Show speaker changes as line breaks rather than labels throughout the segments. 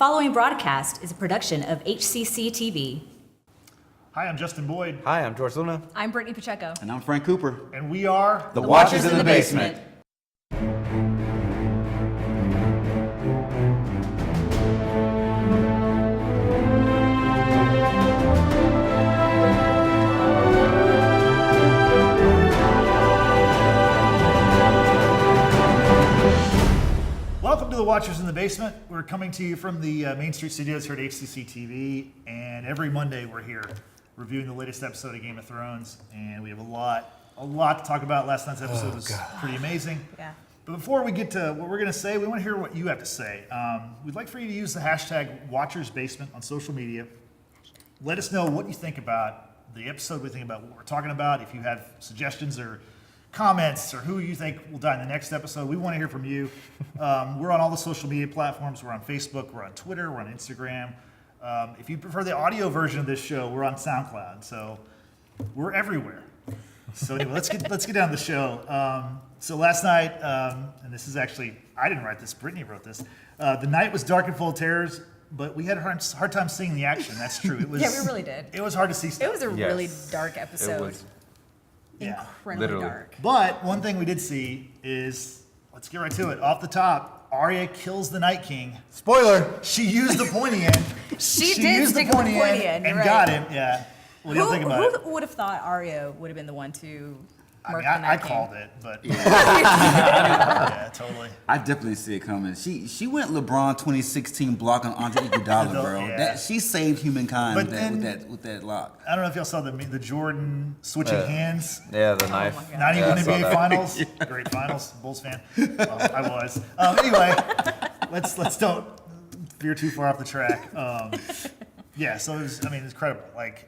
following broadcast is a production of HCC TV.
Hi, I'm Justin Boyd.
Hi, I'm George Luna.
I'm Brittany Pacheco.
And I'm Frank Cooper.
And we are
The Watchers in the Basement.
Welcome to the Watchers in the Basement. We're coming to you from the Main Street Studios here at HCC TV, and every Monday we're here reviewing the latest episode of Game of Thrones, and we have a lot to talk about. Last night's episode was pretty amazing.
Yeah.
But before we get to what we're going to say, we want to hear what you have to say. We'd like for you to use the hashtag WatchersBasement on social media. Let us know what you think about the episode, what you think about what we're talking about. If you have suggestions or comments or who you think will die in the next episode, we want to hear from you. We're on all the social media platforms. We're on Facebook, we're on Twitter, we're on Instagram. If you prefer the audio version of this show, we're on SoundCloud. So we're everywhere. So anyway, let's get down to the show. So last night, and this is actually, I didn't write this, Brittany wrote this. The night was dark and full of terrors, but we had a hard time seeing the action. That's true. It was,
Yeah, we really did.
It was hard to see stuff.
It was a really dark episode.
It was.
Yeah.
Incredibly
Literally.
dark.
But one thing we did see is, let's get right to it. Off the top, Arya kills the Night King.
Spoiler!
She used the pointy end.
She did
used
stick with the pointy end,
and
right.
got him. Yeah. What do you think about it?
Who would have thought Arya would have been the one to
I
murk
mean,
the Night
I
King?
called it, but yeah, totally.
I definitely see it coming. She went LeBron 2016 block on Andre Iguodala, bro.
Yeah.
She saved humankind
But
with that lock.
I don't know if y'all saw the Jordan switching hands.
Yeah, the knife.
my God.
Not even
Yeah, I saw
NBA
that.
Finals. Great Finals. Bulls fan. Well, I was. Anyway, let's don't veer too far off the track. Yeah, so it was. I mean, it's incredible. Like,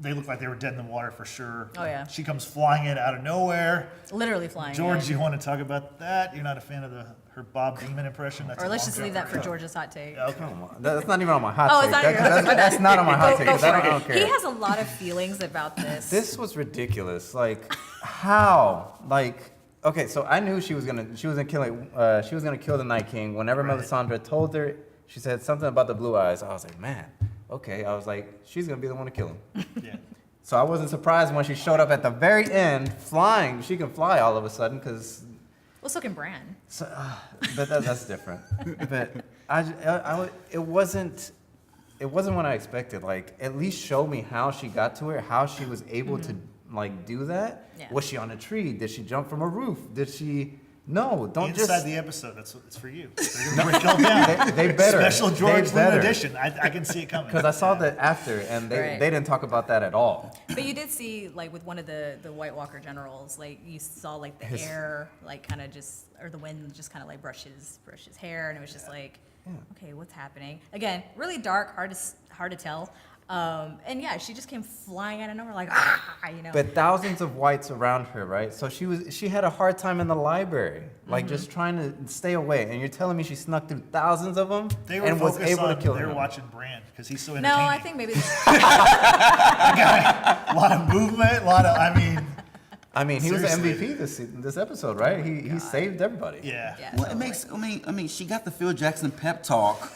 they looked like they were dead in the water for sure.
Oh, yeah.
She comes flying in out of nowhere.
Literally flying.
George,
yeah.
you want to talk about that? You're not a fan of her Bob Demon impression? That's
Or
a
let's
long
just
jump
leave that for
you.
George's hot take.
Okay.
Come on. That's not even on my hot
Oh,
take.
it's not your hot take.
That's not on my hot take.
Go
'cause I
for
don't
it.
care.
He has a lot of feelings about this.
This was ridiculous. Like, how? Like, okay, so I knew she was gonna kill the Night King. Whenever
Right.
Melisandre told her, she said something about the blue eyes. I was like, man, okay. I was like, she's gonna be the one to kill him.
Yeah.
So I wasn't surprised when she showed up at the very end, flying. She can fly all of a sudden, because.
Well, so can Bran.
So, but that's different. But it wasn't what I expected. Like, at least show me how she got to her, how she was able to like do that.
Yeah.
Was she on a tree? Did she jump from a roof? Did she? No, don't
Inside
just.
the episode, it's for you. They're gonna break it all down.
They better.
Special George
They
Luna
better.
edition. I can see it coming.
Because I saw that after, and they
Right.
didn't talk about that at all.
But you did see, like, with one of the White Walker generals, like, you saw, like, the air, like, kind of just, or the wind just kind of, like, brush his hair, and it was just like, okay, what's happening? Again, really dark, hard to tell. And yeah, she just came flying out of nowhere, like, you know.
But thousands of whites around her, right? So she had a hard time in the library, like just trying to stay away. And you're telling me she snuck through thousands of them
They were
and was
focused
able
on,
to kill
they were
him.
watching Brand because he's so
No,
entertaining.
I think maybe this,
A lot of movement,
I mean, he was the
Seriously.
MVP this episode, right? He saved everybody.
yeah.
yeah.
Well, it
totally.
makes. I mean, she got the Phil Jackson pep talk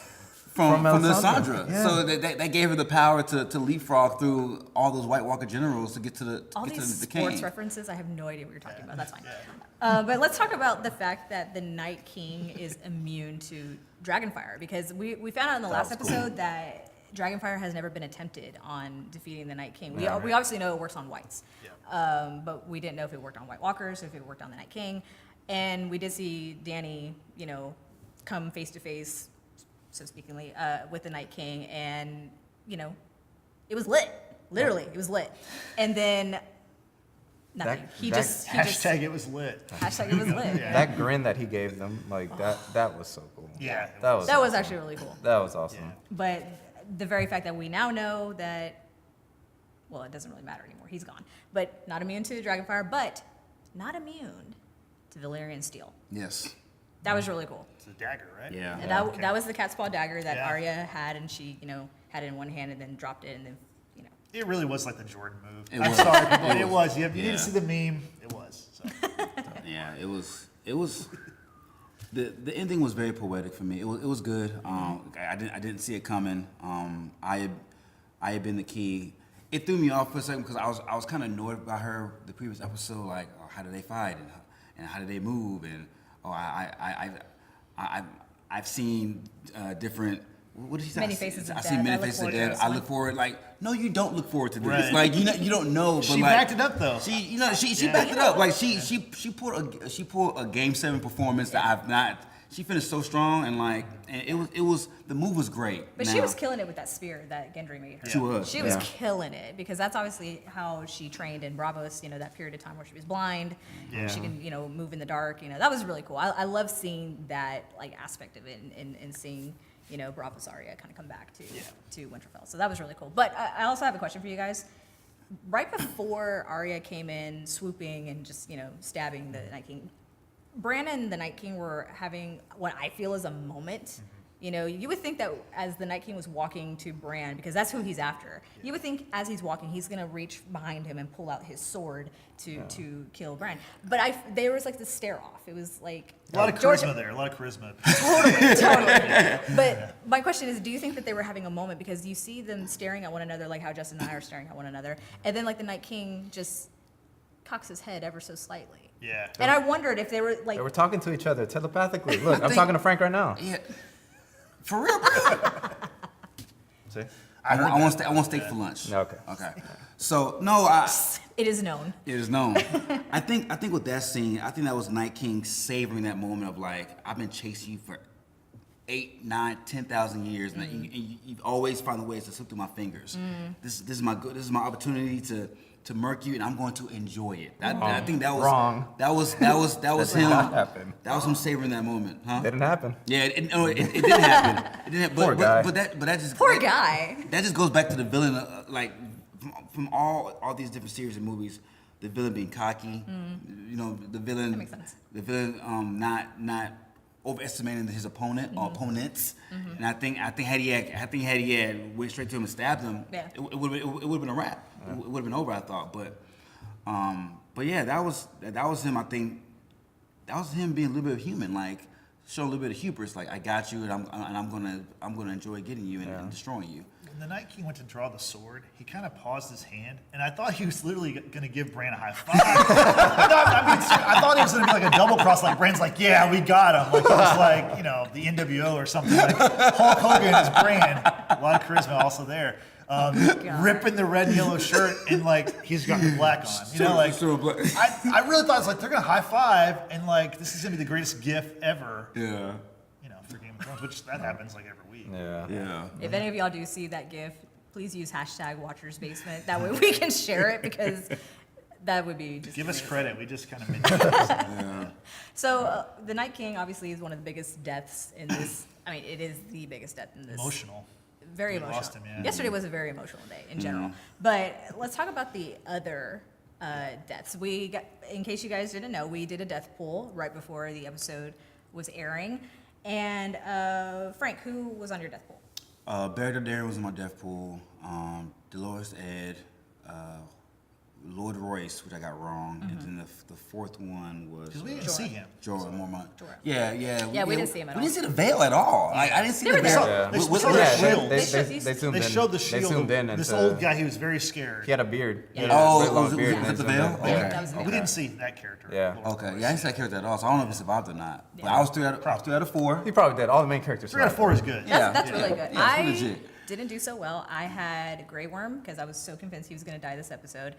from
Melisandre.
Melisandre.
Yeah.
So that gave her the power to leapfrog through all those White Walker generals to get to the
All
get to
these
the
sports
king.
references, I have no idea what you're talking about. That's fine. But let's talk about the fact that the Night King is immune to Dragonfire, because we found out in the last episode that Dragonfire has never been attempted on defeating the Night King. We obviously know it works on whites, but we didn't know if it worked on White Walkers, if it worked on the Night King. And we did see Dany, come face to face, so speakingly, with the Night King, and it was lit. Literally, it was lit. And then nothing. He just
Hashtag it was lit.
hashtag it was lit.
Yeah.
That grin that he gave them, like that was so cool.
Yeah.
That was
That was actually really cool.
that was awesome.
Yeah.
But the very fact that we now know that, well, it doesn't really matter anymore. He's gone. But not immune to Dragonfire, but not immune to Valyrian steel.
Yes.
That was really cool.
It's a dagger, right?
Yeah.
And that was the cat's paw dagger that
Yeah.
Arya had, and she, had it in one hand and then dropped it, and then,
It really was like the Jordan move.
It
I'm
was.
sorry, people. It was. You
Yeah.
didn't see the meme. It was. So.
Yeah. It was. The ending was very poetic for me. It was good. I didn't see it coming. I had been the key. It threw me off for a second because I was kind of annoyed by her the previous episode. Like, oh, how did they fight and how did they move and I've seen different. What did she say?
Many faces of
I
death.
see
I
many
look
faces of
forward to
death.
this
I
one.
look forward. Like, no, you don't look forward to this.
Right.
Like, you don't know. But
She
like,
backed it up though.
she backed it up. Like she pulled a Game 7 performance that I've not. She finished so strong and it was the move was great.
But she was killing it with that spear that Gendry made her.
She was.
She was killing it because that's obviously how she trained in Bravos, that period of time where she was blind.
Yeah.
She can, move in the dark. That was really cool. I love seeing that aspect of it and seeing, Bravos Arya kind of come back to Winterfell. So that was really cool. But I also have a question for you guys. Right before Arya came in, swooping and just, stabbing the Night King, Bran and the Night King were having what I feel is a moment. You would think that as the Night King was walking to Bran, because that's who he's after, you would think as he's walking, he's going to reach behind him and pull out his sword to kill Bran. But there was this stare off. It was like...
A lot of charisma there. A lot of charisma.
Totally. But my question is, do you think that they were having a moment? Because you see them staring at one another like how Justin and I are staring at one another. And then the Night King just cocks his head ever so slightly.
Yeah.
And I wondered if they were
They were talking to each other telepathically. Look, I'm talking to Frank right now.
Yeah. For real.
See?
I want steak for lunch.
Okay.
Okay. So no,
It is known.
it is known. I think with that scene, I think that was Night King savoring that moment of I've been chasing you for 8, 9, 10,000 years, and you always find ways to slip through my fingers. This is my opportunity to murk you, and I'm going to enjoy it. I think that was
Wrong.
That was
That
him.
did not happen.
That was him savoring that moment, huh?
Didn't happen.
Yeah, it didn't happen. It didn't happen.
Poor guy.
But that just
Poor guy.
That just goes back to the villain, from all these different series and movies, the villain being cocky. The villain.
That makes sense.
The villain not overestimating his opponent or opponents. And I think had he had went straight to him and stabbed him,
Yeah.
it would have been a wrap. It would have been over, I thought. But yeah, that was him. I think that was him being a little bit human, show a little bit of hubris. I got you, and I'm gonna enjoy getting you and destroying you.
When the Night King went to draw the sword, he kind of paused his hand, and I thought he was literally going to give Bran a high five. I thought he was going to be a double cross, Bran's yeah, we got him. He was the NWO or something. Hulk Hogan is Bran. A lot of charisma also there. Ripping the red and yellow shirt, and he's got the black on. I really thought they're going to high five, and this is going to be the greatest gif ever.
Yeah.
For Game of Thrones, which that happens every week.
Yeah.
Yeah.
If any of y'all do see that GIF, please use #WatchersBasement. That way we can share it because that would be just
Give us
amazing.
credit. We just kind of made
So the Night King obviously is one of the biggest deaths in this. I mean, it is the biggest death in this.
emotional.
Very
We
emotional.
lost him, yeah.
Yesterday was a very emotional day in general. But let's talk about the other deaths. In case you guys didn't know, we did a death pool right before the episode was airing. And Frank, who was on your death pool?
Barry Dondarrion was in my death pool. Dolores Ed, Lloyd Royce, which I got wrong, and then the fourth one was
Because we didn't see him.
Jorah Mormont.
Jorah.
Yeah.
Yeah, we didn't see him at all.
We didn't see the veil at all. I didn't see
They
the
were
veil.
there.
They
What-
saw
what-
the
Yeah,
shield.
they
They
zoomed
They
in.
showed the
They
shield.
zoomed in
This
into-
old guy, he was very scared.
He had a beard. He had
Oh,
a very long
was it
beard. and
the
they zoomed
veil?
in.
Okay.
Yeah.
That was
We didn't see that character.
Yeah.
Okay, yeah, I didn't see that character at all, so I don't know if he survived or not. But I was 3 out of 4.
He probably did. All the main characters.
3 out of 4 is good.
Yeah.
That's really good.
Yeah, it's
I
legit.
didn't do so well. I had Grey Worm because I was so convinced he was going to die this episode.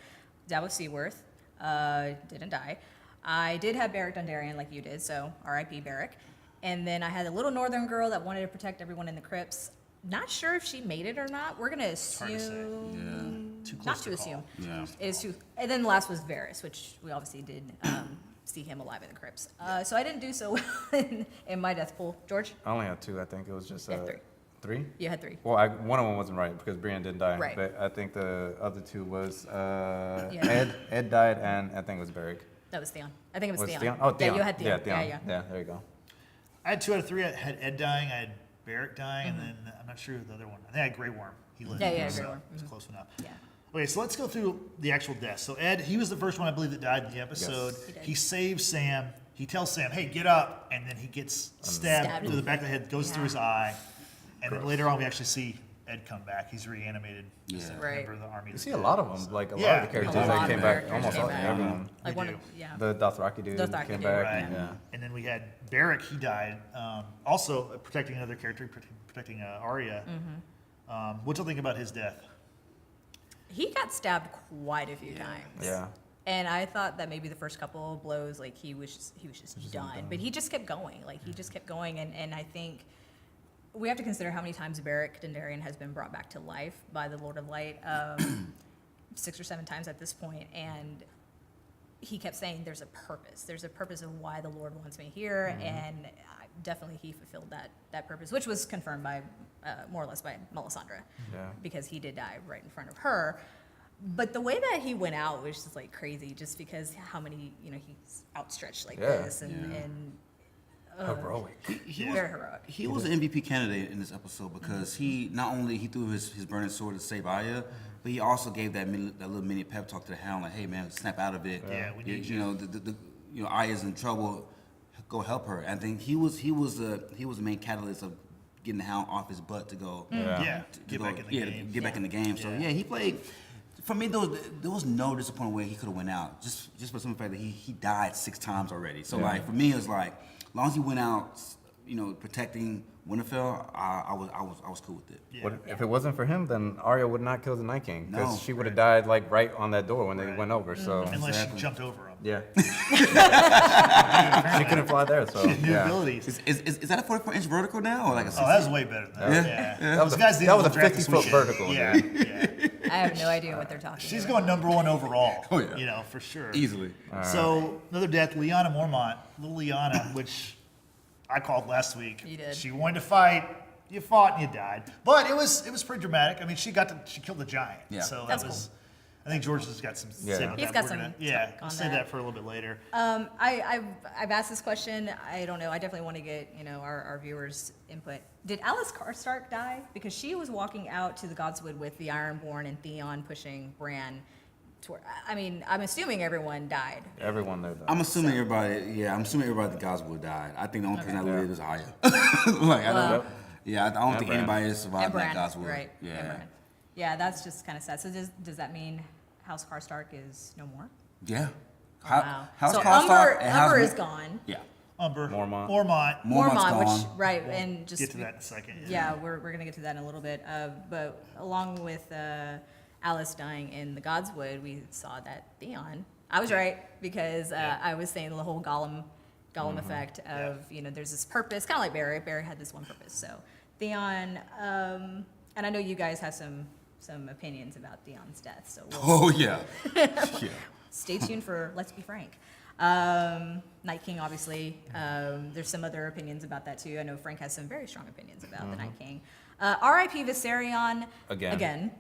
Davos Seaworth didn't die. I did have Beric Dondarrion like you did, so R.I.P. Beric. And then I had a little northern girl that wanted to protect everyone in the crypts. Not sure if she made it or not. We're going to
hard to say.
assume.
Too close
Not
to
to
call.
assume.
Yeah.
It is too. And then the last was Varys, which we obviously did see him alive in the crypts. So I didn't do so well in my death pool. George,
I only had 2. I think it was just
Yeah, 3.
3.
you had 3.
Well, one of them wasn't right because Brienne didn't die.
Right.
But I think the other 2 was
Yeah.
Ed died, and I think it was Beric.
That was Theon. I think it was
Was
Theon.
Theon? Oh, Theon.
Yeah, you had Theon.
Yeah, Theon.
Yeah.
Yeah, there you go.
I had 2 out of 3. I had Ed dying. I had Barrett dying, and then I'm not sure who the other one. I think I had Grey Worm. He lived.
Yeah,
so
Grey Worm.
It was close enough.
Yeah.
Okay, so let's go through the actual deaths. So Ed, he was the first one I believe that died in the episode.
He did.
He saved Sam. he tells Sam, "Hey, get up," and then he gets stabbed through the back of the head, goes through his eye, and then later on we actually see Ed come back. He's reanimated. As a member of the army.
You see a lot of them, like a lot
Yeah.
of the characters
A lot
that
of
came back,
characters
almost
came
all
back.
everyone.
Like
They
one,
do.
yeah.
The Dothraki dude
Dothraki
came
dude.
back.
Right.
Yeah.
And then we had Barrack. He died. Also protecting another character, protecting Arya. What do you think about his death?
He got stabbed quite a few times.
Yeah.
And I thought that maybe the first couple of blows, like he was just done. But he just kept going. Like he just kept going. And I think we have to consider how many times Barrack Dondarrion has been brought back to life by the Lord of Light. 6 or 7 times at this point. And he kept saying there's a purpose. There's a purpose of why the Lord wants me here. And definitely he fulfilled that purpose, which was confirmed by more or less by Melisandre.
Yeah.
Because he did die right in front of her. But the way that he went out was just like crazy, just because how many, he's outstretched like this and
Heroic.
very heroic.
He was an MVP candidate in this episode because he not only he threw his burning sword to save Arya, but he also gave that little mini pep talk to the Hound, like, "Hey man, snap out of it.
Yeah, we need
you. Arya's in trouble. Go help her." I think he was the main catalyst of getting the Hound off his butt to go.
Yeah,
to
get
go-
back in the
yeah,
game.
Get back in the game. So
Yeah.
yeah, he played. For me, there was no disappointing way he could have went out. Just for some fact that he died 6 times already. So like for me, it was like, as long as he went out, protecting Winterfell, I was cool with it.
Yeah.
What, if it wasn't for him, then Arya would not kill the Night King because
No.
she would have died like right on that door when they went over. So
Unless
Exactly.
she jumped over him.
yeah, she couldn't fly there. So
New
yeah.
abilities.
Is that a 44-inch vertical now or like a 60?
Oh, that was way better than that. Yeah.
That was
Those guys
a,
did
that was a
the draft this
50-foot
weekend.
vertical.
Yeah,
Dude.
yeah.
I have no idea what they're talking
She's
about.
going #1 overall.
Oh, yeah.
For sure.
Easily.
So another death, Lyanna Mormont, little Lyanna, which I called last week.
You did.
She wanted to fight. You fought and you died, but it was pretty dramatic. I mean, she killed the giant.
Yeah.
So
That's
that was. I think George has got some. to say about
He's
that.
got
We're
some
gonna-
talk
Yeah,
on
we'll say
that.
that for a little bit later.
I've asked this question. I don't know. I definitely want to get our viewers' input. Did Alice Karstark die? Because she was walking out to the Godswood with the Ironborn and Theon pushing Bran toward. I mean, I'm assuming everyone died.
Everyone there.
I'm assuming everybody. Yeah, I'm assuming everybody at the Godswood died. I think the only person that lived was Arya. like I don't. Yeah, I don't think
Bran.
anybody has survived
And Bran,
that Godswood.
right?
Yeah.
And Bran. Yeah, that's just kind of sad. So does that mean House Karstark is no more?
Yeah.
Wow.
House
So
Karstark and House
Umber
Mi-
is gone.
Yeah.
Umber.
Mormont.
Mormont.
Mormont's
Mormont, which
gone.
right, and just
Get to that in a second.
Yeah, we're going to get to that in a little bit. But along with Alice dying in the Godswood, we saw that Theon. I was right because I was saying the whole Gollum effect of there's this purpose, kind of like Barry. Barry had this one purpose. So Theon, and I know you guys have some opinions about Theon's death. So we'll
Oh yeah. yeah.
stay tuned for Let's Be Frank. Night King, obviously. There's some other opinions about that too. I know Frank has some very strong opinions about the Night King. R.I.P. Viserion.
Again.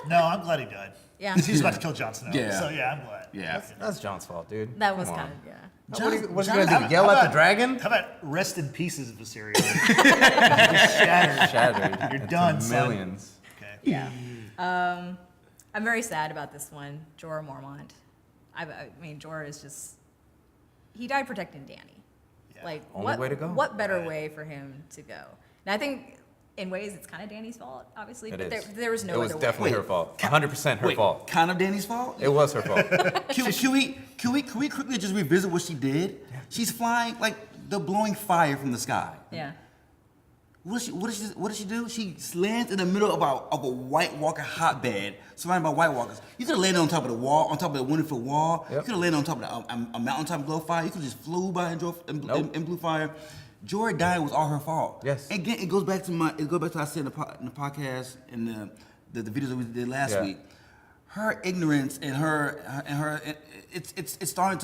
No, I'm glad he died.
Yeah.
He's about to kill Jon Snow.
Yeah.
So yeah, I'm glad.
Yeah.
That's John's fault, dude.
That was
Come
kind
on.
of, yeah.
What's he
John-
gonna do? Yell at the
about-
dragon?
How about rest in pieces, Viserion? Just shattered.
Shattered.
You're
into
done, son.
Millions.
Okay.
Yeah. I'm very sad about this one. Jorah Mormont. I mean, Jorah is just, he died protecting Dany.
Yeah.
Like,
Only way to go.
What better
Right.
way for him to go? And I think, in ways, it's kind of Dany's fault, obviously,
It
but
is.
there was no
It was
other
definitely
way.
her fault. 100% her
Wait,
fault.
kind of Danny's fault?
It was her fault.
Can we quickly just revisit what she did? She's flying like the blowing fire from the sky.
Yeah.
What does she do? She lands in the middle of a White Walker hotbed, surrounded by White Walkers. You could have landed on top of the wall, on top of the Winterfell wall. You
Yep.
could have landed on top of a mountaintop and blow fire. You could have just flew by and blew fire. Jorah dying was all her fault.
Yes.
Again, it goes back to what I said in the podcast and the videos that we did last
Yeah.
week. Her ignorance and it's starting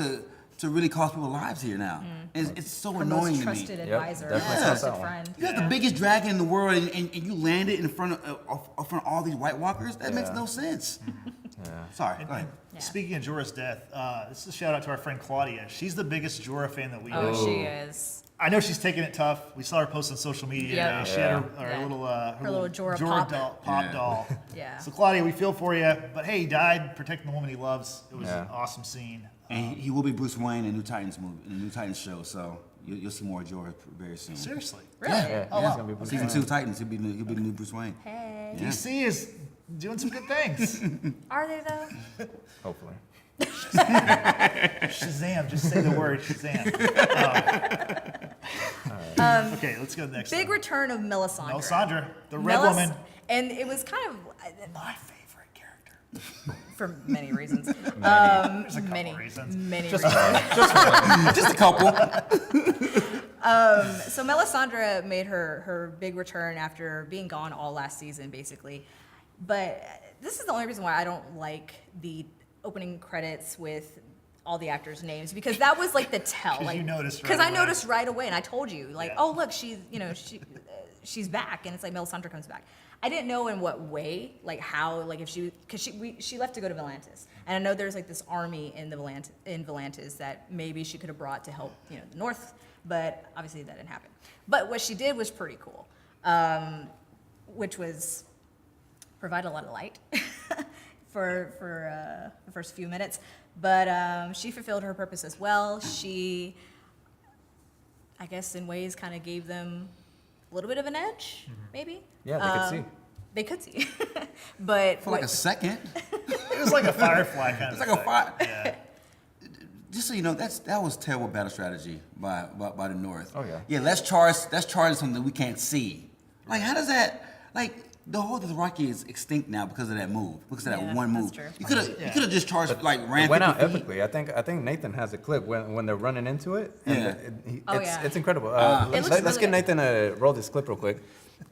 to really cost people lives here now. It's so
Her
annoying
most
to
trusted
me.
advisor,
definitely
most
says
trusted
that one.
friend.
You got the biggest dragon in the world, and you landed in front of all these White Walkers. That makes
Yeah.
no sense.
Yeah.
Sorry, go ahead.
Yeah.
Speaking of Jorah's death, this is a shout out to our friend Claudia. She's the biggest Jorah fan that we know.
Oh, she is.
I know she's taking it tough. We saw her post on social media.
Yeah.
She had her
Yeah.
little
Jorah pop.
pop
Yeah.
doll.
Yeah.
So Claudia, we feel for you. But hey, he died protecting the woman he loves. It was
Yeah.
an awesome scene.
And he will be Bruce Wayne in the New Titans movie, in the New Titans show. So you'll see more of Jorah very soon.
Seriously.
Really?
Yeah,
Oh,
he's
wow.
gonna be Bruce
Season
Wayne.
2 Titans, he'll be the new Bruce Wayne.
Hey.
Yeah.
DC is doing some good things.
Are they though?
Hopefully.
Shazam! Just say the word Shazam. Okay, let's go next.
Big
one.
return of Melisandre.
Melisandre, the Red
Melis-
Woman.
And it was kind of
My favorite character.
for many reasons.
There's a couple
Many
reasons.
reasons.
Just a couple.
So Melisandre made her big return after being gone all last season, basically. But this is the only reason why I don't like the opening credits with all the actors' names, because that was like the tell.
'Cause
Like,
you noticed right
Because I
away.
noticed right away, and I told you, like,
Yeah.
oh look, she's back, and it's like Melisandre comes back. I didn't know in what way, like how, like if because she left to go to Volantis, and I know there's like this army in Volantis that maybe she could have brought to help the North, but obviously that didn't happen. But what she did was pretty cool, which was provide a lot of light for the first few minutes. But she fulfilled her purpose as well. She, I guess, in ways, kind of gave them a little bit of an edge, maybe.
Yeah, they could see.
They could see, but
For like a second.
It was like a Firefly kind of.
It's like a
thing.
fire.
Yeah.
Just so you know, that was terrible battle strategy by the North.
Oh, yeah.
Yeah, let's charge something that we can't see. Like, how does that, like, the whole Dothraki is extinct now because of that move, because of that
Yeah,
one
that's
move.
true.
You could have just charged, like, ran
It went out
50 feet.
epically. I think Nathan has a clip when they're running into it. And
Yeah.
Oh, yeah.
It's incredible.
It
Let's
looks
get
really
Nathan to roll this clip real quick.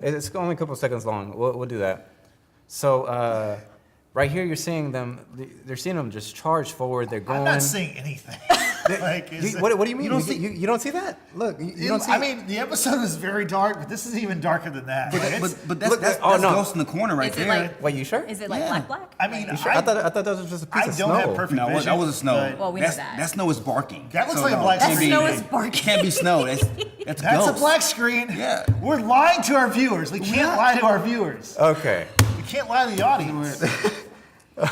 It's only a couple seconds long. We'll do that. So right here, you're seeing them. They're seeing them just charge forward. They're going.
I'm not seeing anything. Like, is it-
What do you mean?
You don't see-
You don't see that? Look, you don't see.
I mean, the episode is very dark, but this is even darker than that. Like, it's-
But that's
Look,
that's
oh, no.
Ghost in the corner right
Is it
there.
like-
Wait, you sure?
is it like
Yeah.
black?
I mean,
You sure? I thought that was just a piece
I
of
don't
snow.
have perfect
No,
vision.
that was a snow.
but
Well, we know
that's,
that.
snow is barking.
That looks
So,
like a
no,
black
it can't
That
be-
snow is barking.
It can't be snow. That's
That's
ghost.
a black screen.
Yeah.
We're lying to our viewers. We can't lie to our viewers.
Okay.
We can't lie to the audience.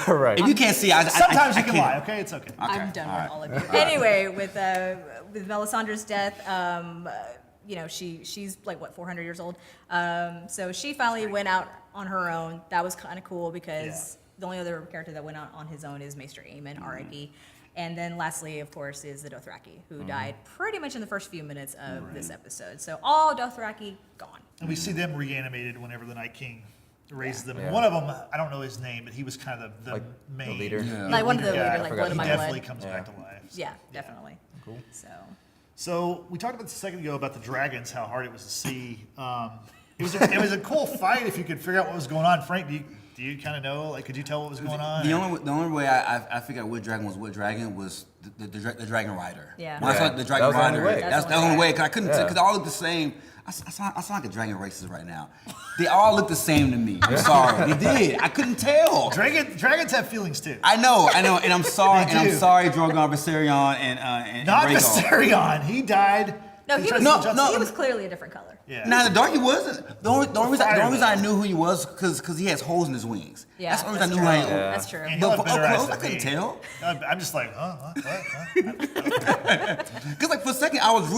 All right.
If you can't see,
Sometimes
I
you can
can't.
lie, okay? It's okay.
I'm done
all
with all of you. Anyway, with Melisandre's death, she's like what 400 years old. So she finally went out on her own. That was kind of cool because the only other character that went out on his own is Maester Aemon, R.I.P. And then lastly, of course, is the Dothraki, who died pretty much in the first few minutes of this episode. So all Dothraki gone.
And we see them reanimated whenever the Night King raises them. And
Yeah.
one of them, I don't know his name, but he was kind of the
Like
main.
the leader.
Yeah.
Like one of the
Yeah,
leader,
I
like
forgot
blood of
He
my
definitely
blood.
comes back to life.
Yeah, definitely.
Cool.
So we talked about this a second ago about the dragons, how hard it was to see. It was a cool fight if you could figure out what was going on. Frank, do you kind of know? Like, could you tell what was going on?
The only way I figured out what dragon was the dragon rider.
Yeah.
When I saw
Yeah.
the
That
dragon
was the only
rider,
way.
that's the only way. Cause I couldn't,
Yeah.
because they all look the same. I sound like a dragon racist right now. They all look the same to me. I'm sorry, they did. I couldn't tell.
Dragons have feelings too.
I know, and I'm sorry,
They
and I'm
do.
sorry, Drogon, Viserion, and
Not
Rhaegar.
Viserion. He died.
No, he was,
No,
he was clearly a different color.
Yeah.
Now the dark he wasn't. The only reason I knew who he was because he has holes in his wings.
Yeah,
That's the only reason I knew
that's
who
true.
he was.
That's true.
And he'll
But
have
for
better
up
eyes
close, I
than
couldn't
me.
tell.
I'm just like, what?
Because like for a second I was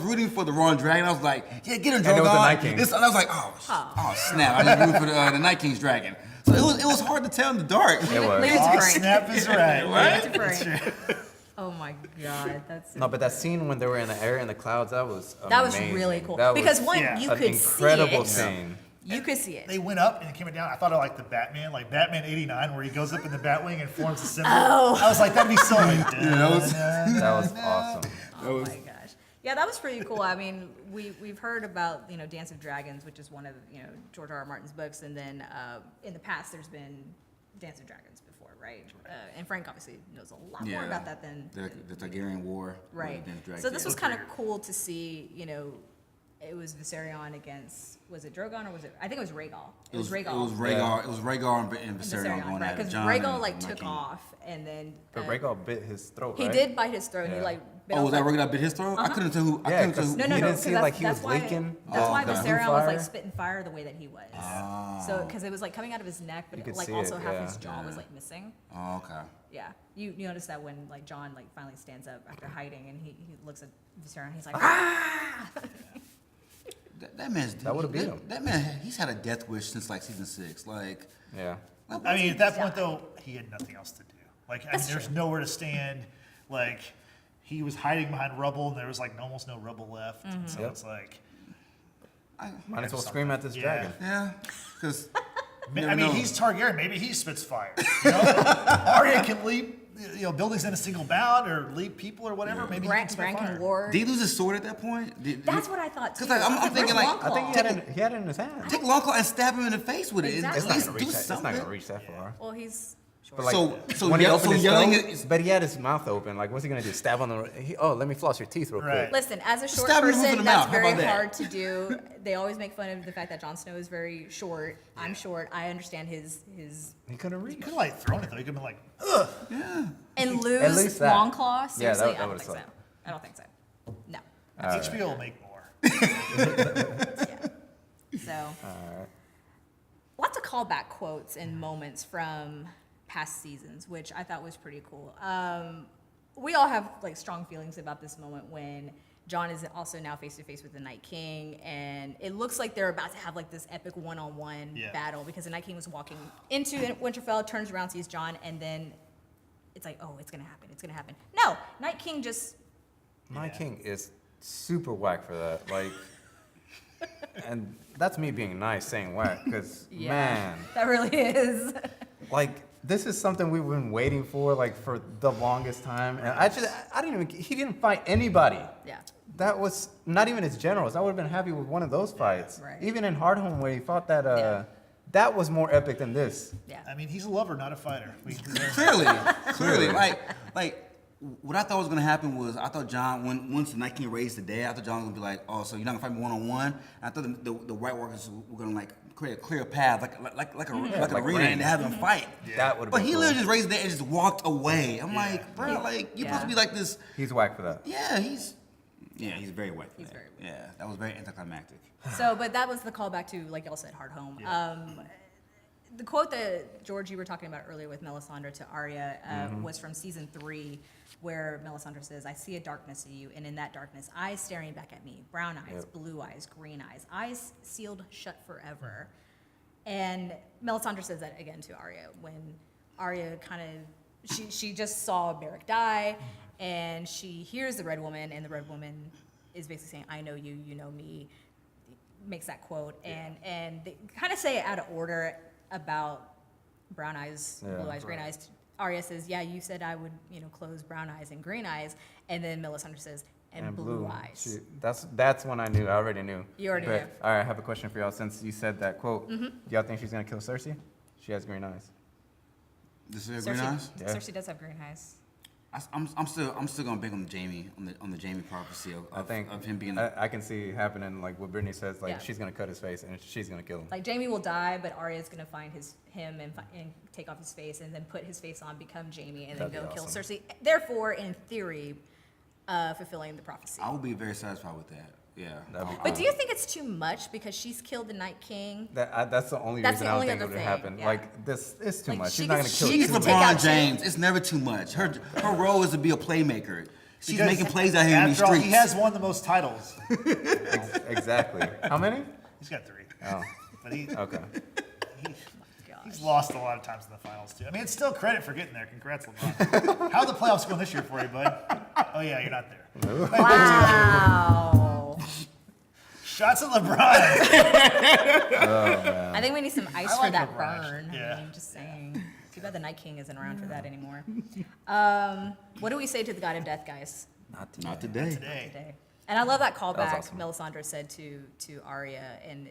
rooting for the wrong dragon. I was like, yeah, get him, Drogon.
And it was the Night King.
And I was like, oh snap! I just rooted for the Night King's dragon. So it was hard to tell in the dark.
It was.
Leave it to
Oh,
Frank.
snap is right.
Right?
Leave it to Frank. Oh my God, that's
No, but that scene when they were in the air in the clouds, that was
that was
amazing.
really cool.
That
Because
was
one,
yeah,
you
an
could see
incredible
it.
scene.
You could see it.
They went up and it came down. I thought of like the Batman, like Batman '89, where he goes up in the Batwing and forms a symbol.
Oh.
I was like, that'd be so.
That was awesome.
Oh my gosh. Yeah, that was pretty cool. I mean, we've heard about Dance of Dragons, which is one of George R.R. Martin's books, and then in the past there's been Dance of Dragons before, right? And Frank obviously knows a lot more about that than
the Targaryen War.
right. So this was kind of cool to see. It was Viserion against, was it Drogon or was it? I think it was Rhaegal. It was Rhaegal.
It was Rhaegar. It was Rhaegar and Viserion going
right?
at it.
Because
Jon
Rhaegal
and
like
Night
took
King.
off, and then
But Rhaegal bit his throat,
he
right?
did bite his throat.
Yeah.
He like bit
Oh,
off,
was that
like-
regular bit his throat? I couldn't tell who. I
Yeah,
couldn't tell
'cause
who.
No, no,
You
no.
didn't
'cause
see like he was
why,
leaking?
That's why
okay.
Viserion
Blue
was like
fire?
spitting fire the way that he was. So, because it was like coming out of his neck, but
You
it,
could
like
see
also
it,
half
yeah.
his jaw was like missing.
Oh, okay.
Yeah, you notice that when like John like finally stands up after hiding and he looks at Viserion, he's like, ah!
That man's.
That would've beat him.
That man, he's had a death wish since like season 6. Like,
Yeah.
I mean, at that point though, he had nothing else to do. Like, I mean,
That's
there's
true.
nowhere to stand. Like, he was hiding behind rubble, and there was like almost no rubble left. And so
Yep.
it's like,
Might as well scream at this
Yeah.
dragon.
yeah, because
I mean, he's Targaryen. Maybe he spits fire. You know? Arya can leap, buildings in a single bound, or leap people, or whatever. Maybe he can spit
Bran
fire.
can war.
did he lose his sword at that point?
That's what I thought too.
Because like, I'm thinking like,
I think he had it in his hand.
take Longclaw and stab him in the face with it.
Exactly.
It's
At
not
least
gonna
do
reach that. It's not
something.
gonna reach that far.
Well, he's short.
But like,
So
when he
yell-
opened
so
his
yelling
throat,
is-
but he had his mouth open. Like, what's he gonna do? Stab on the? Let me floss your teeth real
Right.
quick.
Listen, as a short
Stab him in
person,
the
that's
mouth. How
very
about that?
hard to do. They always make fun of the fact that Jon Snow is very short. I'm short. I understand his
He couldn't reach.
He could have like thrown it though. He could have been like, ugh.
and
At
lose
least that.
Longclaw. Seriously,
that
I don't
would've
think so.
sucked.
I don't think so. No.
HBO will make more.
Yeah. So, lots of callback quotes and moments from past seasons, which I thought was pretty cool. We all have like strong feelings about this moment when Jon is also now face to face with the Night King, and it looks like they're about to have like this epic one-on-one
Yeah.
battle because the Night King was walking into Winterfell, turns around, sees Jon, and then it's like, oh, it's gonna happen. It's gonna happen. No, Night King just
My king is super whack for that. Like, and that's me being nice saying whack, because man,
that really is.
like this is something we've been waiting for like for the longest time, and I didn't even. He didn't fight anybody.
Yeah.
That was not even his generals. I would have been happy with one of those fights.
Right.
Even in Hardhome where he fought that.
Yeah.
That was more epic than this.
Yeah.
I mean, he's a lover, not a fighter.
Clearly, like what I thought was gonna happen was I thought Jon, once the Night King raised the dead, I thought Jon was gonna be like, oh, so you're not gonna fight me 1-on-1. I thought the White Walkers were gonna like create a clear path, like an
like
arena,
Rain.
and have them fight.
That would have
But
been
he
cool.
literally just raised the dead and just walked away. I'm like, bro,
Yeah.
like you're
Yeah.
supposed to be like this.
He's whack for that.
Yeah, he's very white.
He's very white.
Yeah, that was very anticlimactic.
So, but that was the callback to, like y'all said, Hard Home. The quote that, George, you were talking about earlier with Melisandre to Arya was from season 3, where Melisandre says, I see a darkness in you, and in that darkness, eyes staring back at me, brown eyes, blue eyes, green eyes sealed shut forever. And Melisandre says that again to Arya when Arya kind of, she just saw Beric die, and she hears the Red Woman, and the Red Woman is basically saying, I know you, you know me, makes that quote, and they kind of say it out of order about brown eyes,
Yeah.
blue eyes, green eyes. Arya says, yeah, you said I would, close brown eyes and green eyes, and then Melisandre says, and blue eyes.
That's when I knew. I already knew.
You already
But,
knew.
All right, I have a question for y'all. Since you said that quote, do y'all think she's gonna kill Cersei? She has green eyes.
This is green eyes.
Yeah.
Cersei does have green eyes.
I'm still gonna bank on the Jamie on the Jamie prophecy
I think
of him being.
I can see happening like what Brittany says. Like
Yeah.
she's gonna cut his face and she's gonna kill him.
Like Jaime will die, but Arya's gonna find him and take off his face and then put his face on, become Jaime, and
That'd
then
be
go kill
awesome.
Cersei. Therefore, in theory, fulfilling the prophecy.
I would be very satisfied with that. Yeah.
That'd be
But do you think it's too much because she's killed the Night King?
That's the only
That's
reason
the
I don't
only
think it
other
would
thing,
happen.
yeah.
Like this is too
Like,
much.
she
She's not
can-
gonna kill
she
you.
She's
can
too
take
much.
out
LeBron
two.
James. It's never too much. Her role is to be a playmaker. She's
Because
making plays out here in these
After all,
streets.
he has won the most titles.
Exactly. How many?
He's got 3.
Oh,
But he's
okay.
he's lost a lot of times in the finals, too. I mean, it's still credit for getting there. Congrats, LeBron. How are the playoffs going this year for you, bud? Oh, yeah, you're not there.
Wow.
Shots at LeBron.
I think we need some ice
I
for
like
that
LeBron.
burn.
Yeah.
I mean, just saying. Too bad the Night King isn't around for that anymore. What do we say to the God of Death, guys?
Not today.
Today.
Today. And I love that callback
awesome.
Melisandre said to Arya, and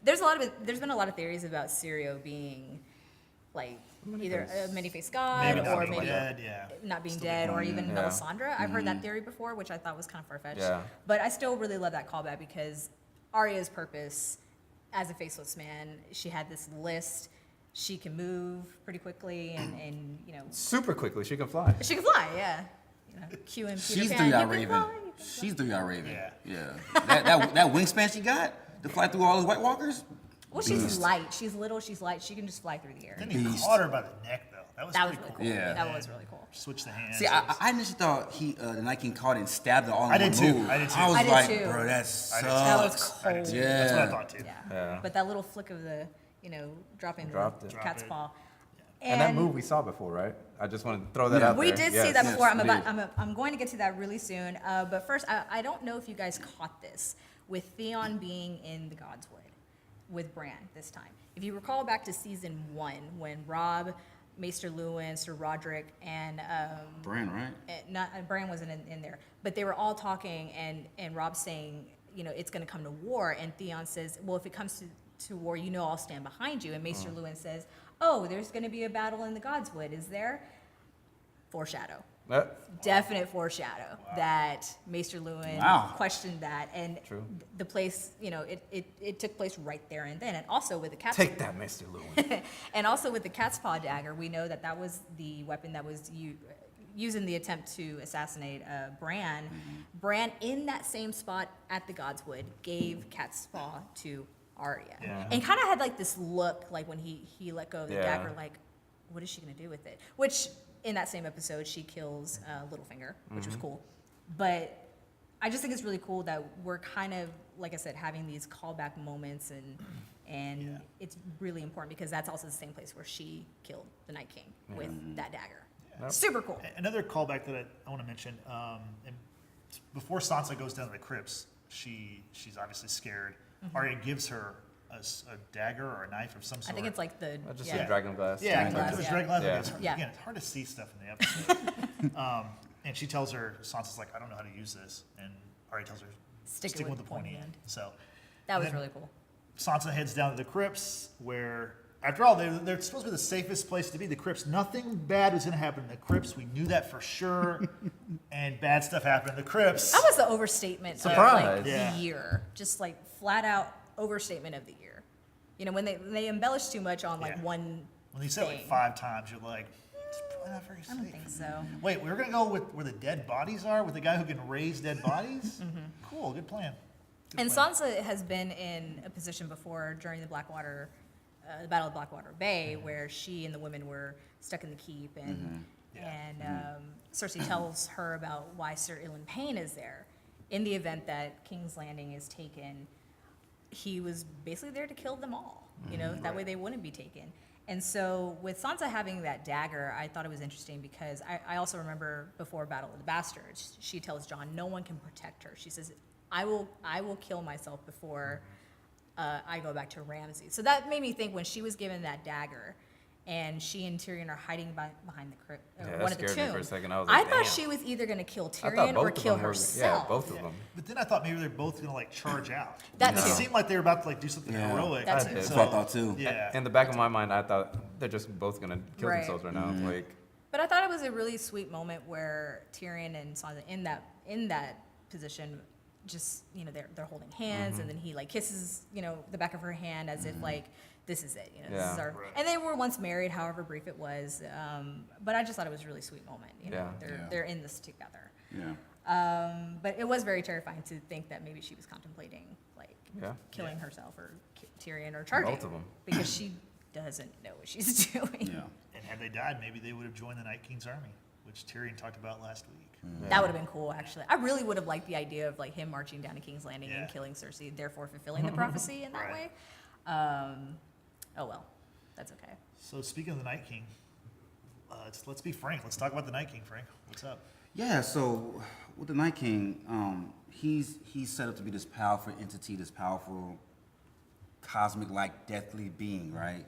there's been a lot of theories about Syrio being like either a many-faced god
Maybe
or
not being
maybe
dead, yeah.
not being dead, or even
Yeah.
Melisandre. I've heard that theory before, which I thought was kind of far-fetched.
Yeah.
But I still really love that callback because Arya's purpose as a faceless man, she had this list. She can move pretty quickly, and
Super quickly, she can fly.
she can fly. Yeah. Q and Peter
She's
Pan,
3-Eye
you can
Raven.
fly.
She's 3-Eye Raven.
Yeah.
That wingspan she got to fly through all those White Walkers.
Well, she's light. She's little. She's light. She can just fly through the air.
Then he
Beast.
caught her by the neck, though. That was
That was
pretty
really cool.
Yeah.
That was really cool.
Switch the hands.
See, I initially thought the Night King caught it and stabbed her all in
I
one
did too.
move.
I did too.
I was
I did
like,
too.
bro, that sucks.
That was
I did
cold.
too.
Yeah.
That's what I thought too.
Yeah.
Yeah.
But that little flick of the, dropping
Dropped
the
it.
cat's
Drop
paw.
And that move we saw before, right? I just want to throw that out
We
there.
did see that
Yes.
before.
Yes,
I'm going to get to that really soon. But first, I don't know if you guys caught this with Theon being in the Godswood with Bran this time. If you recall back to season 1 when Robb, Maester Luwin, Sir Roderick, and
Bran, right?
Bran wasn't in there, but they were all talking, and Robb saying, it's going to come to war, and Theon says, well, if it comes to war, I'll stand behind you, and Maester Luwin says, oh, there's going to be a battle in the Godswood, is there? Foreshadow. Definite foreshadow that Maester Luwin
Wow.
questioned that, and
True.
the place, it took place right there and then, and also with the cat's
Take that, Mr. Lewin.
and also with the cat's paw dagger, we know that was the weapon that was used in the attempt to assassinate Bran. Bran, in that same spot at the Godswood, gave cat's paw to Arya,
Yeah.
and kind of had like this look, like when he let go of the
Yeah.
dagger, like, what is she gonna do with it? Which in that same episode, she kills Littlefinger, which was cool. But I just think it's really cool that we're kind of, like I said, having these callback moments, and it's really important because that's also the same place where she killed the Night King with that dagger.
Yep.
Super cool.
Another callback that I want to mention, and before Sansa goes down to the crypts, she's obviously scared. Arya gives her a dagger or a knife of some sort.
I think it's like the
Just
yeah.
a dragon glass.
Yeah,
Dragon glass,
it was
yeah.
dragon glass.
Yeah.
It's,
Yeah.
Again, it's hard to see stuff in the episode. And she tells her, Sansa's like, I don't know how to use this. And Arya tells her,
Stick it
stick
with
with the
the
pointy
pointy
end.
end.
So
That was
and then
really cool.
Sansa heads down to the crypts where, after all, they're supposed to be the safest place to be. The crypts, nothing bad was going to happen in the crypts. We knew that for sure. And bad stuff happened in the crypts.
That was the overstatement
Surprise.
of like
Yeah.
the year. Just like flat out overstatement of the year. When they embellish too much on like
Yeah.
one
When you say it like
thing.
5 times, you're like, it's probably not very
I
safe.
don't think so.
Wait, we're going to go with where the dead bodies are, with the guy who can raise dead bodies? Cool, good plan. Good
And
plan.
Sansa has been in a position before during the Blackwater, the Battle of Blackwater Bay, where she and the women were stuck in the keep, and Cersei tells her about why Sir Ilan Payne is there. In the event that King's Landing is taken, he was basically there to kill them all. That way they wouldn't be taken. And so with Sansa having that dagger, I thought it was interesting because I also remember before Battle of the Bastards, she tells Jon, no one can protect her. She says, I will kill myself before I go back to Ramsay. So that made me think when she was given that dagger and she and Tyrion are hiding behind the crypt,
Yeah, that
one of the
scared me
tombs.
for a second. I was like,
thought
damn.
she was either going to kill
I thought
Tyrion
both
or
of
kill
them were-
herself.
Yeah, both of them.
But then I thought maybe they're both going to like charge out.
That
It
too.
seemed like they were about to like do something
Yeah.
heroic.
That
too.
That's what I thought too.
Yeah.
In the back of my mind, I thought they're just both gonna kill
Right.
themselves right now. Like,
But I thought it was a really sweet moment where Tyrion and Sansa in that position, just they're holding hands, and then he like kisses the back of her hand as if like this is it, this is
Yeah.
our.
Right.
And they were once married, however brief it was. But I just thought it was a really sweet moment.
Yeah.
They're in this together.
Yeah.
But it was very terrifying to think that maybe she was contemplating like
Yeah.
killing herself or Tyrion or charging
Both of 'em.
because she doesn't know what she's doing.
Yeah.
And had they died, maybe they would have joined the Night King's army, which Tyrion talked about last week.
That would have been cool, actually. I really would have liked the idea of like him marching down to King's Landing
Yeah.
and killing Cersei, therefore fulfilling the prophecy in that
Right.
way. Oh well, that's okay.
So speaking of the Night King, let's be frank. Let's talk about the Night King, Frank. What's up?
Yeah, so with the Night King, he's set up to be this powerful entity, this powerful cosmic like deathly being, right?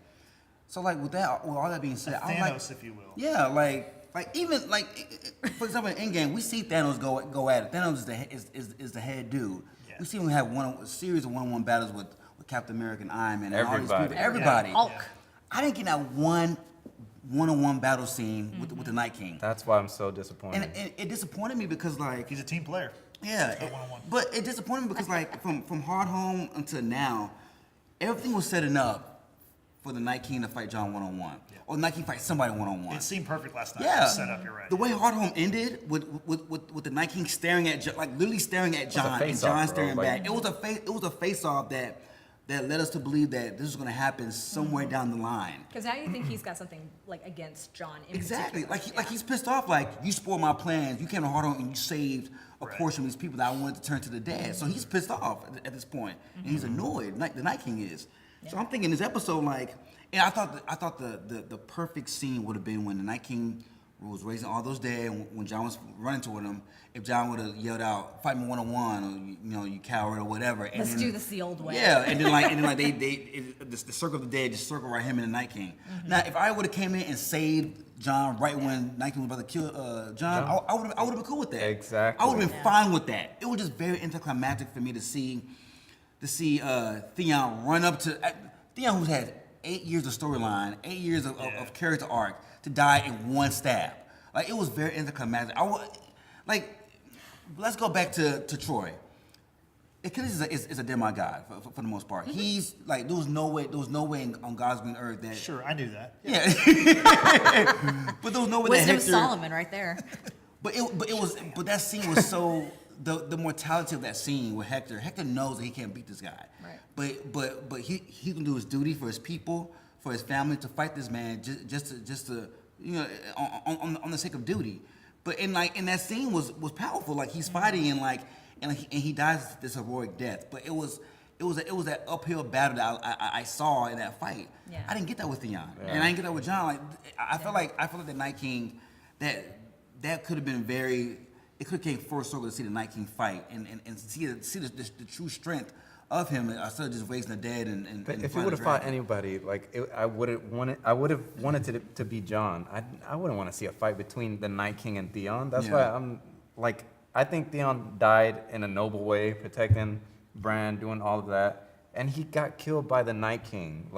So like with all that being said, I
Thanos,
like,
if you will.
yeah, like even like for example in Endgame, we see Thanos go at it. Thanos is the head dude.
Yeah.
We see him have a series of one-on-one battles with Captain America and Iron Man and all these
Everybody.
people. Everybody.
Yeah.
Hulk.
Yeah.
I didn't get that one-on-one battle scene with the Night King.
that's why I'm so disappointed.
And it disappointed me because like
He's a team player.
yeah,
Go one-on-one.
but it disappointed me because like from Hard Home until now, everything was setting up for the Night King to fight Jon one-on-one, or the Night King fight somebody one-on-one.
It seemed perfect last night.
Yeah,
Set up, you're right.
The way Hardhome ended with the Night King staring at like literally staring at Jon and
face-off,
Jon
bro.
staring
Like-
back. It was a face off that led us to believe that this was going to happen somewhere down the line.
Because now you think he's got something like against Jon. In
Exactly.
particular.
Like he's pissed off. Like, you spoiled my plans. You came to Hardhome and you saved a portion of these people that I wanted to turn to the dead. So he's pissed off at this point, and he's annoyed. The Night King is. So I'm thinking this episode, like, and I thought the perfect scene would have been when the Night King was raising all those dead, and when Jon was running toward him. If Jon would have yelled out, "Fight me one-on-one," or you coward, or whatever. And
Let's
then,
do this the old way.
Yeah, and then the circle of the dead just circle right him and the Night King. Now, if I would have came in and saved Jon right when Night King was about to kill Jon, I would have been cool with that.
Exactly.
I would have been fine with that. It was just very anticlimactic for me to see Theon run up to Theon, who's had 8 years of storyline, 8 years of character arc, to die in one stab. Like, it was very anticlimactic. Let's go back to Troy. Achilles is a demigod for the most part. He's like, there was no way on God's green earth that.
Sure, I knew that.
Yeah. But there was no way
Wisdom
that
of
Hector.
Solomon right there.
But that scene was so the mortality of that scene with Hector. Hector knows that he can't beat this guy.
Right.
But he can do his duty for his people, for his family, to fight this man just to on the sake of duty. But in that scene was powerful. Like, he's fighting and he dies this heroic death. But it was that uphill battle that I saw in that fight.
Yeah.
I didn't get that with Theon, and I didn't get that with Jon. Like, I felt like the Night King that could have been very. It could have came full circle to see the Night King fight and see the true strength of him instead of just raising the dead and.
But if he would have fought anybody, I would have wanted it to be Jon. I wouldn't want to see a fight between the Night King and Theon. That's why I'm like, I think Theon died in a noble way, protecting Bran, doing all of that, and he got killed by the Night King,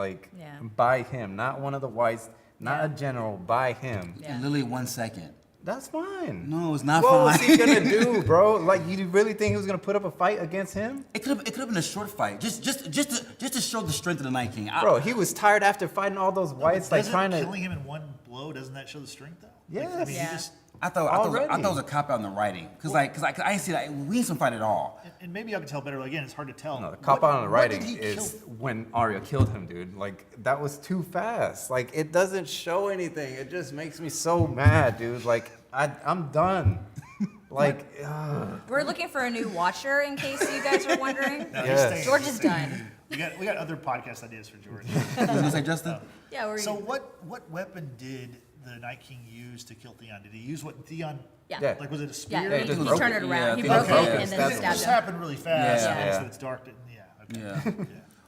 by him, not one of the whites, not a general, by him.
Yeah.
Literally 1 second.
That's fine.
No, it's not
What
fine.
was he gonna do, bro? Like, you really think he was gonna put up a fight against him?
It could have been a short fight, just to show the strength of the Night King.
Bro, he was tired after fighting all those whites, like
Doesn't
trying to.
killing him in one blow, doesn't that show the strength though?
Yes.
He
Yeah.
just,
I thought it
Already.
was a cop out in the writing, because I didn't see that. We didn't see him fight at all.
and maybe I can tell better. Again, it's hard to tell.
No, the cop
What-
out on the
what did
writing
he
is
kill?
when Arya killed him, dude. Like, that was too fast. Like, it doesn't show anything. It just makes me so mad, dude. Like, I'm done. Like,
We're looking for a new watcher, in case you guys are wondering.
No, he's
Yes.
staying.
George is done.
We got other podcast ideas for George.
You was gonna say, Justin?
Yeah, we're
So what weapon did the Night King use to kill Theon? Did he use what Theon?
yeah.
Like, was it a
Yeah,
spear?
Yeah,
he,
just
he
broke
turned
it.
it around.
Yeah,
he
he
broke
broke
it
it.
and then
It
stabbed
just
him.
happened really fast.
Yeah.
So it's dark. Okay.
Yeah.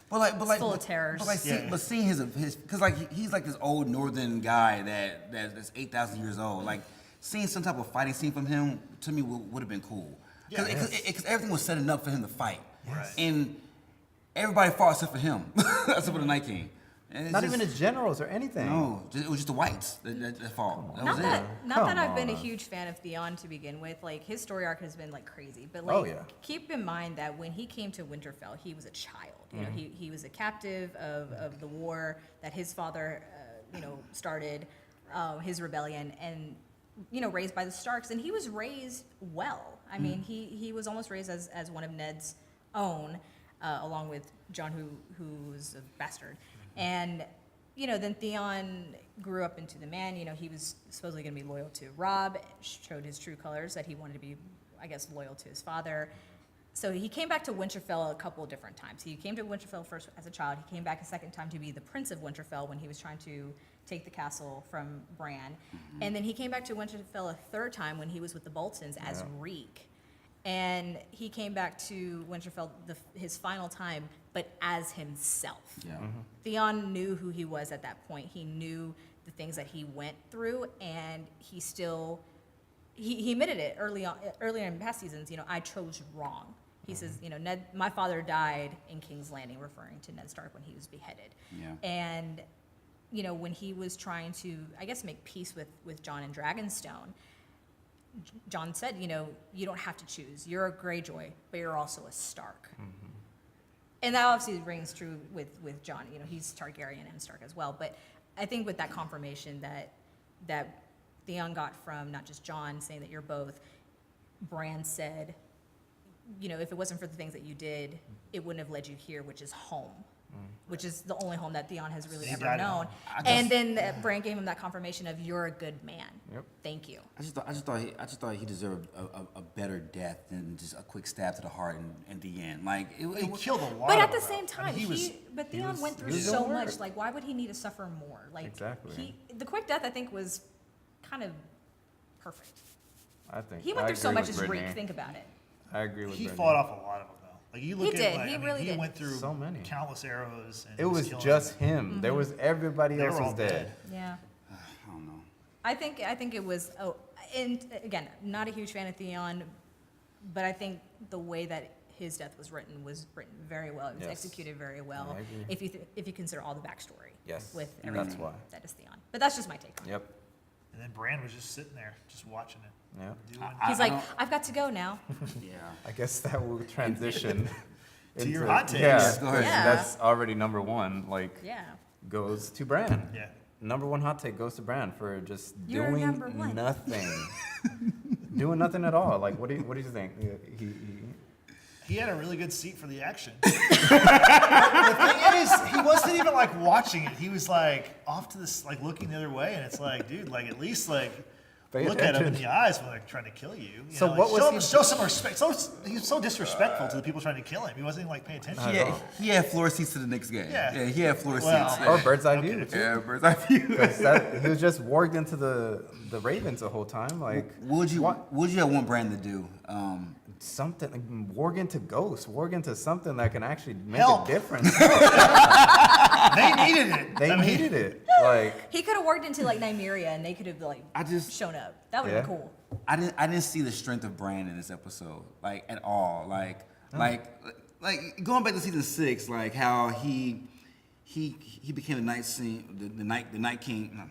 But
full of terrors.
But seeing his because he's like this old northern guy that's 8,000 years old. Like, seeing some type of fighting scene from him to me would have been cool. Because everything was setting up for him to fight.
Right.
And everybody fought except for him, except for the Night King. And it's
not
just-
even his generals or anything.
No, it was just the whites that fought. That was
Not
it.
that I've
Come
been a
on.
huge fan of Theon to begin with. Like, his story arc has been like crazy. But
Oh,
like,
yeah.
keep in mind that when he came to Winterfell, he was a child. You know, he was a captive of the war that his father, started, his rebellion, and raised by the Starks. And he was raised well. I mean, he was almost raised as one of Ned's own, along with Jon, who was a bastard. And then Theon grew up into the man. He was supposedly going to be loyal to Robb, showed his true colors that he wanted to be, I guess, loyal to his father. So he came back to Winterfell a couple of different times. He came to Winterfell first as a child. He came back a second time to be the Prince of Winterfell when he was trying to take the castle from Bran. And then he came back to Winterfell a third time when he was with the Boltons as Reek. And he came back to Winterfell his final time, but as himself.
Yeah.
Theon knew who he was at that point. He knew the things that he went through, and he still he admitted it earlier in past seasons. I chose wrong. He says, Ned, my father died in King's Landing, referring to Ned Stark when he was beheaded.
Yeah.
And when he was trying to, I guess, make peace with Jon and Dragonstone, Jon said, you don't have to choose. You're a Greyjoy, but you're also a Stark. and that obviously rings true with Jon. You know, he's Targaryen and Stark as well. But I think with that confirmation that Theon got from not just Jon saying that you're both, Bran said, you know, if it wasn't for the things that you did, it wouldn't have led you here, which is home. Which is the only home that Theon has really
He
ever
died at
known.
home.
And then Bran gave him that confirmation of you're a good man.
Yep.
Thank you.
I just thought he deserved a better death than just a quick stab to the heart in the end. Like
He killed a lot.
But at
of
the
them,
same
though.
time,
I mean,
but Theon went through
he was
so
doing
much.
work.
Like, why would he need to suffer more? Like,
Exactly.
the quick death, I think, was kind of perfect.
I think
He went
I
through so
agree
much
with
as Reek.
Brittany.
Think about it.
I agree with
he
Brittany.
fought off a lot of them though. Like you look
He
at
did.
like,
He
I mean,
really
he
did.
went through
So many.
countless arrows. And
It was
killing
just
them.
him. There was everybody
They
else
were all
was dead.
Yeah.
I don't know.
I think it was. Oh, and again, not a huge fan of Theon, but I think the way that his death was written very well. It was
Yes.
executed very well.
I agree.
If you consider all the backstory.
Yes,
With
and
everything
that's why.
that is Theon. But that's just my take on it.
Yep.
And then Bran was just sitting there, just watching it.
Yep.
Doing
He's
I
like,
don't-
I've got to go now.
Yeah.
I guess that will transition
To your
into-
hot takes.
Yeah,
Go ahead.
Yeah.
that's already number one. Like,
Yeah.
goes to Bran.
Yeah.
Number one hot take goes to Bran for just
You're
doing
number one.
nothing. Doing nothing at all. Like, what do you think?
He had a really good seat for the action. The thing is, he wasn't even like watching it. He was like off to this, like looking the other way, and it's like, dude, like at least like
Pay
look at him in
attention.
the eyes when they're trying to kill you. You
So
know,
what
like,
was
show,
he-
show some respect. He's so disrespectful to the people trying to kill him. He wasn't even like paying attention.
He had floor seats to the next game.
Yeah.
He had floor
Well,
seats.
Or bird's eye
Okay.
view. Too.
Yeah, bird's eye view.
'Cause he was just warged into the Ravens the whole time. Like,
What would you have want Brand to do?
something, like, warg into Ghost, warg into something that can actually make
Help.
a difference.
They needed it.
They
I mean,
needed it. Like,
He could have worked into like Nymeria and they could have like
I just-
shown up. That would have been
Yeah.
cool.
I didn't see the strength of Bran in this episode, like at all. Like going back to season 6, like how he became the night king,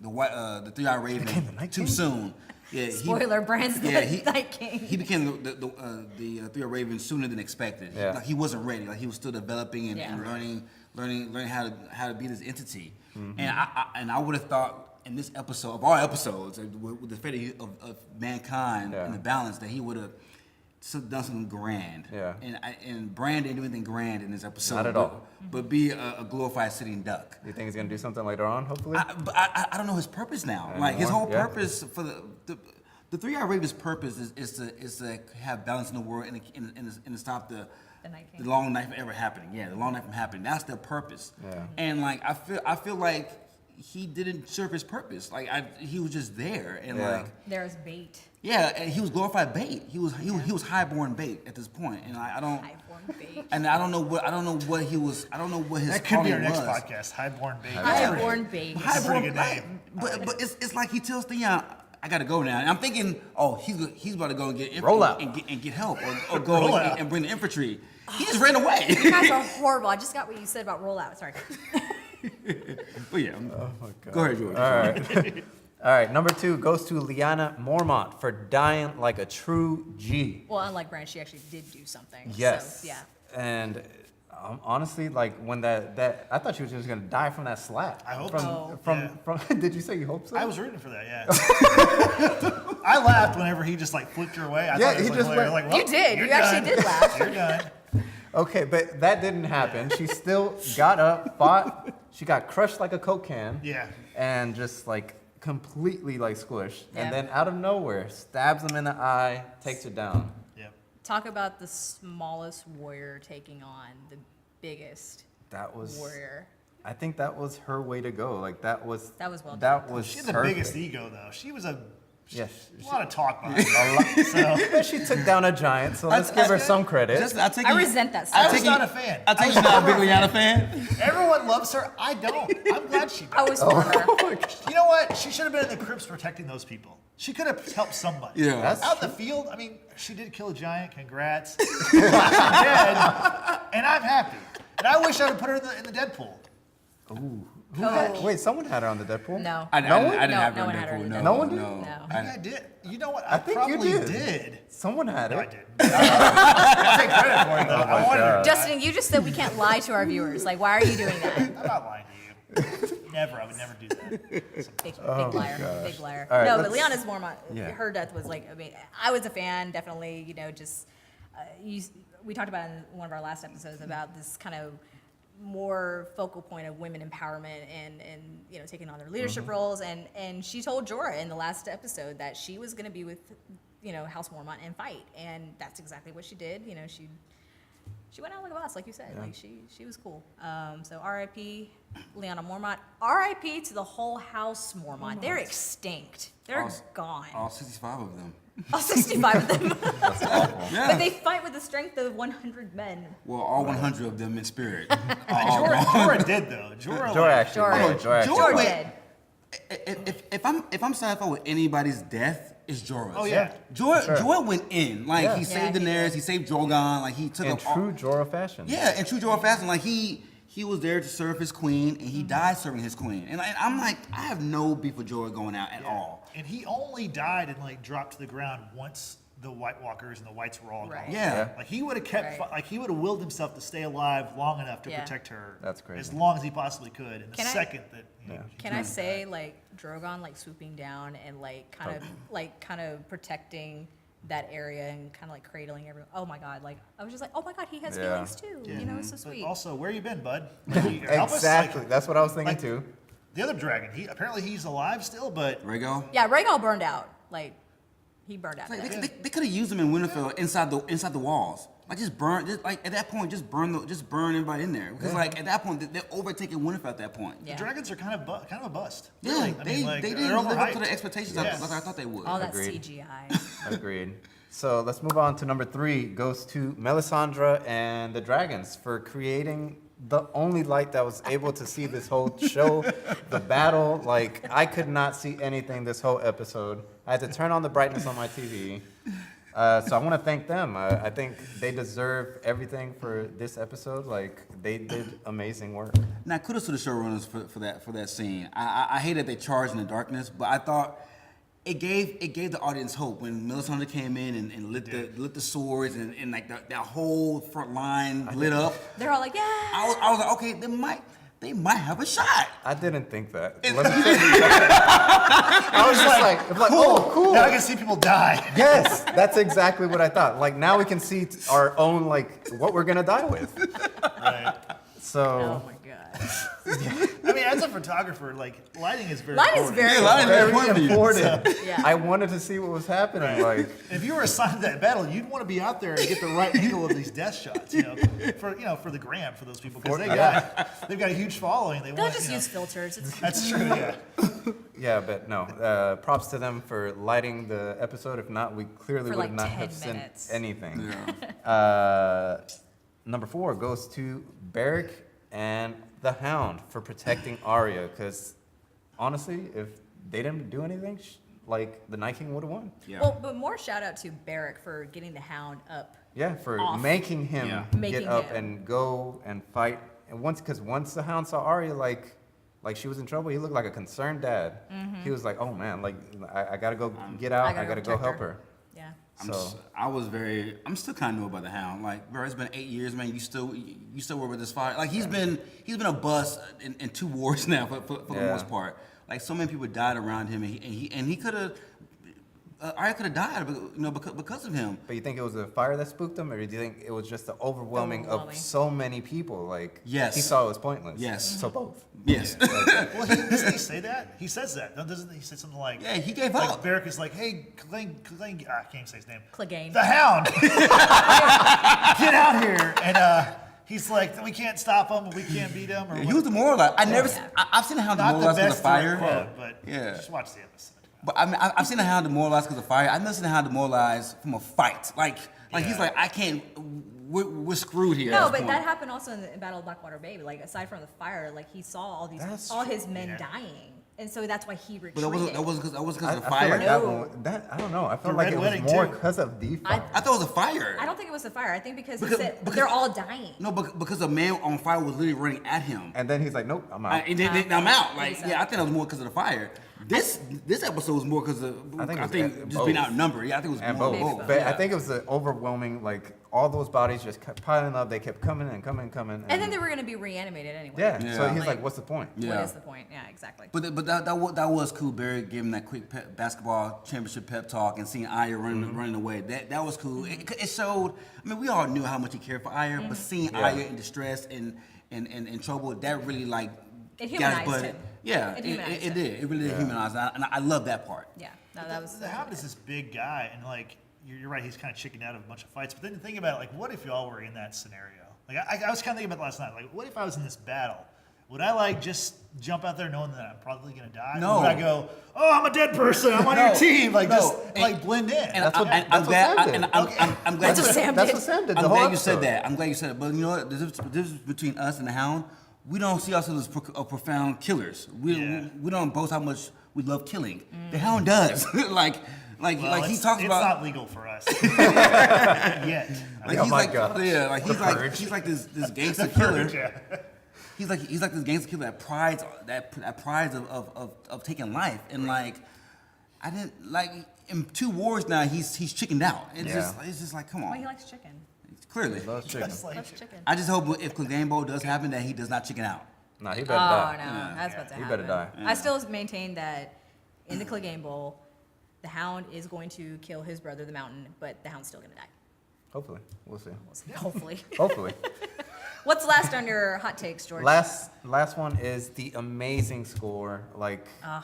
the 3-Eyed Raven
became the Night
too
King?
soon. Yeah,
Spoiler, Bran's the Night King.
He became the 3-Eyed Raven sooner than expected.
Yeah.
Like he wasn't ready. Like he was still developing and,
Yeah.
and learning how to be this entity.
Mm-hmm.
And I would have thought in this episode of all episodes with the fate of mankind
Yeah.
and the balance that he would have done something grand.
Yeah.
And Bran didn't do anything grand in this episode.
Not at all.
But be a glorified sitting duck.
you think he's gonna do something later on? Hopefully.
But I don't know his purpose now. Like his
Anymore?
whole
Yeah.
purpose for the 3-Eyed Raven's purpose is to have balance in the world and to stop the
Night King.
long night from ever happening. Yeah, the long night from happening. That's their purpose.
Yeah.
And like I feel like he didn't serve his purpose. Like he was just there and
Yeah.
like
There's bait.
yeah, and he was glorified bait. He was highborn bait at this point, and I don't.
Highborn bait.
And I don't know what he was. I don't know what his
That could be
calling
our next
was.
podcast. Highborn bait.
Highborn bait.
That's a pretty good
Highborn-
name.
But it's like he tells Theon, I gotta go now. And I'm thinking, oh, he's about to go and get infantry
Roll out.
and get help or go
Roll
and,
out.
and bring the infantry. He just ran away.
You guys are horrible. I just got what you said about rollout. Sorry.
But yeah,
Oh my God.
go ahead, George.
All right. All right. Number 2 goes to Lyanna Mormont for dying like a true G.
Well, unlike Bran, she actually did do something.
Yes.
So, yeah.
And honestly, like when that I thought she was just gonna die from that slap.
I hope
from,
so.
From did you say you hope so?
I was rooting for that. Yeah. I laughed whenever he just like flipped her away. I
Yeah,
thought it was
he
like,
just
hilarious.
went-
Like, well,
You did.
you're
You actually
done.
did laugh.
You're done.
Okay, but that didn't happen. She still got up, fought. She got crushed like a Coke can.
Yeah.
And just like completely like squished.
Yeah.
And then out of nowhere, stabs him in the eye, takes her down.
Yep.
Talk about the smallest warrior taking on the biggest
That was.
warrior.
I think that was her way to go. Like that was.
That was well
That
done.
was.
She had the
perfect.
biggest ego though. She was a
Yes.
lot of talk behind her.
A lot.
So
But she took down a giant, so let's give her some credit.
I resent that
I
stuff.
was not a fan.
I think you're not a big Lyanna fan.
Everyone loves her. I don't. I'm glad she
I
died.
was for her.
You know what? She should have been in the Crypts protecting those people. She could have helped somebody.
Yeah.
That's
Out in the field, I mean, she did kill a giant. Congrats. She's dead, and I'm happy. And I wish I would put her in the Deadpool.
Wait, someone had her on the Deadpool?
No.
I didn't have
No
her
one
in
had her in
Deadpool.
Deadpool.
No one did?
No.
I did. You know what?
I think you
probably
did. Someone had
No, I
it.
didn't. I take credit for it, though. I wanted her.
Justin, you just said we can't lie to our viewers. Like, why are you doing that?
I'm not lying to you. Never. I would never do that.
Big
Oh my
liar.
gosh.
Big liar.
All right,
No, but
let's-
Liana's Mormont,
Yeah.
her death was like, I mean, I was a fan, definitely, you know, just, we talked about in one of our last episodes about this kind of more focal point of women empowerment and you know, taking on their leadership roles. And she told Jorah in the last episode that she was going to be with, you know, House Mormont and fight. And that's exactly what she did. You know, she went out like a boss, like you said.
Yeah.
Like she was cool. So R.I.P. Lyanna Mormont. R.I.P. to the whole House Mormont. They're extinct. They're
All-
gone.
All 65 of them.
All 65 of them.
That's awful.
Yeah.
But they fight with the strength of 100 men.
Well, all 100 of them in spirit.
Jorah did, though.
Jorah actually.
Jorah.
did. Jorah actually.
Jorah
wait.
did.
If I'm satisfied with anybody's death, it's Jorah's.
Oh, yeah.
Jorah went in. Like,
Yeah.
he
Yeah,
saved
he
Daenerys,
did.
he saved Drogon, like, he took
In
up all-
true Jorah fashion.
Yeah, in true Jorah fashion, like, he was there to serve his queen, and he died serving his queen. And I'm like, I have no beef with Jorah going out at all.
And he only died and like dropped to the ground once the White Walkers and the Whites were all gone.
Right.
Yeah.
Like he would have kept,
Right.
like he would have willed himself to stay alive long enough to
Yeah.
protect her.
That's crazy.
As long as he possibly could. And the
Can I-
second that he
Can I say, like, Drogon, like, swooping down and, like, kind of protecting that area and kind of, like, cradling everyone. Oh, my God. Like, I was just like, oh, my God, he has
Yeah.
feelings, too.
Yeah.
You know, it's so
But
sweet.
also, where you been, bud? Like, you- help us,
Exactly.
like,
That's what I was thinking
like-
too.
the other dragon. He apparently he's alive still, but
Rhaegal?
Yeah, Rhaegal burned out. Like, he burned out.
Like,
there.
they could have used him in Winterfell inside the walls. Like just burn, like at that point, just burn everybody in there. Because like at that point, they're overtaking Winterfell at that point.
Yeah.
the dragons are kind of a bust.
Yeah,
Really. I
they,
mean, like,
they
they're
didn't live up to
overhyped.
the expectations
Yes.
like I thought they would.
All that
Agreed.
CGI.
Agreed. So let's move on to number 3. Goes to Melisandre and the dragons for creating the only light that was able to see this whole show, the battle. Like, I could not see anything this whole episode. I had to turn on the brightness on my TV. So I want to thank them. I think they deserve everything for this episode. Like, they did amazing work.
Now, kudos to the showrunners for that scene. I hate that they charged in the darkness, but I thought it gave the audience hope when Melisandre came in and lit the swords and like that whole front line lit up.
They're all like, yeah.
I was like, okay, they might have a shot.
I didn't think that. Let me tell you. I was just like, oh, cool.
Now I can see people die.
Yes, that's exactly what I thought. Like, now we can see our own, like, what we're gonna die with.
Right.
So
Oh, my God.
I mean, as a photographer, like lighting is very
Lighting is
important.
very
lighting is
very
important to you.
important.
Yeah.
I wanted to see what was happening. Like,
If you were assigned that battle, you'd want to be out there and get the right angle of these death shots, for the gram for those people because they've got a huge following. They
They'll
want,
just use filters. It's
That's true. Yeah.
yeah, but no. Props to them for lighting the episode. If not, we clearly
For
would
like
not
10
have sent
minutes.
anything.
Yeah.
Number 4 goes to Beric and the Hound for protecting Arya. Because honestly, if they didn't do anything, like, the Night King would have won.
Yeah.
Well, but more shout out to Beric for getting the Hound up.
Yeah, for
Off.
making him
Yeah.
get
Making
up
him.
and go and fight. And once the Hound saw Arya, like she was in trouble, he looked like a concerned dad. He was like, oh man, like, I gotta go get out. I gotta go
protect
help her.
Yeah.
I'm still kind of new about the Hound. Like, bro, it's been 8 years, man. You still work with this fire. Like, he's been a bust in 2 wars now for the
Yeah.
most part. Like, so many people died around him, and he could have. Arya could have died, because of him.
But you think it was the fire that spooked him, or do you think it was just the overwhelming of
Overwhelming.
so many people? Like,
Yes.
he saw it was pointless.
Yes.
So both.
Yes.
Well, doesn't he say that? He says that. Doesn't he say something like?
Yeah, he gave
like
up.
Beric is like, hey, I can't even say his name.
Clegane.
The Hound. Get out here. And he's like, we can't stop him. We can't beat him. Or
He was demoralized.
Yeah.
I've seen the Hound
not the
demoralized because
best
of fire.
quote, but
Yeah.
just watch the episode.
But I mean, I've seen the Hound demoralized because of fire. I've never seen the Hound demoralized from a fight. Like he's
Yeah.
like, I can't. We're screwed here.
No,
at this
but
point.
that happened also in the Battle of Blackwater Bay. Like, aside from the fire, like, he saw all
That's
his men
Yeah.
dying. and so that's why he retreated.
But that wasn't because of the
I feel
fire.
like
No.
I don't know. I felt
The
like
Red
it was
Wedding,
more
too.
because of the
I-
fire.
I thought it was a fire.
I don't think it was the fire. I think because he
Because-
said
because-
they're all dying.
No, because the man on fire was literally running at him.
And then he's like, nope, I'm out.
And then I'm out. Like,
Exactly.
yeah, I think that was more because of the fire. This episode was more because of
I think
I
it was
think just
both.
being outnumbered. Yeah, I think it was
And
more
both.
Maybe both.
But
Yeah.
I think it was the overwhelming, like, all those bodies just kept piling up. They kept coming and coming and coming.
And then they were going to be reanimated anyway.
Yeah. So
Yeah.
he's like, what's the point?
Yeah.
What is the point? Yeah, exactly.
But that was cool. Barry giving that quick basketball championship pep talk and seeing Arya running away. That was cool. It showed. I mean, we all knew how much he cared for Arya, but seeing Arya in distress and in trouble, that really like
It
got his
humanized
blood.
him.
Yeah,
It humanized
it
him.
did. It really did humanize, and I love that part.
Yeah, no, that was.
The Hound is this big guy, and like you're right, he's kind of chickened out of a bunch of fights. But then think about it, like, what if y'all were in that scenario? Like, I was kind of thinking about it last night. Like, what if I was in this battle? Would I like just jump out there knowing that I'm probably gonna die?
No.
Or would I go, oh, I'm a dead person. I'm on your team. Like,
No.
just
And-
like blend in.
And
That's what-
I'm
that's what
glad.
Sam did.
And I'm glad.
That's what Sam
That's
did.
what Sam did.
I'm
the whole
glad you said
episode.
that. I'm glad you said it. But you know what? The difference between us and the Hound, we don't see ourselves as profound killers.
Yeah.
We don't boast how much we love killing. The Hound does. like
Well,
he
it's-
talks
it's
about.
not legal for us yet.
Like
Oh
he's
my
like,
gosh.
yeah, like
The purge.
he's like this gangster killer.
Yeah.
He's like this gangster killer that prides of taking life, and like I didn't like in 2 wars now he's chickened out. It's just like come
Well, he
on,
likes chicken.
clearly.
Loves chicken.
Just like-
Loves chicken.
I just hope if Clegane does happen that he does not chicken out.
Nah, he
Oh
better
no,
die.
that's about to
He
happen.
better die.
I still maintain that in the Clegane Bowl, the Hound is going to kill his brother, the Mountain, but the Hound's still going to die.
Hopefully, we'll see.
We'll see. Hopefully.
Hopefully.
What's last on your hot takes, George?
Last one is the amazing score. Like
Robin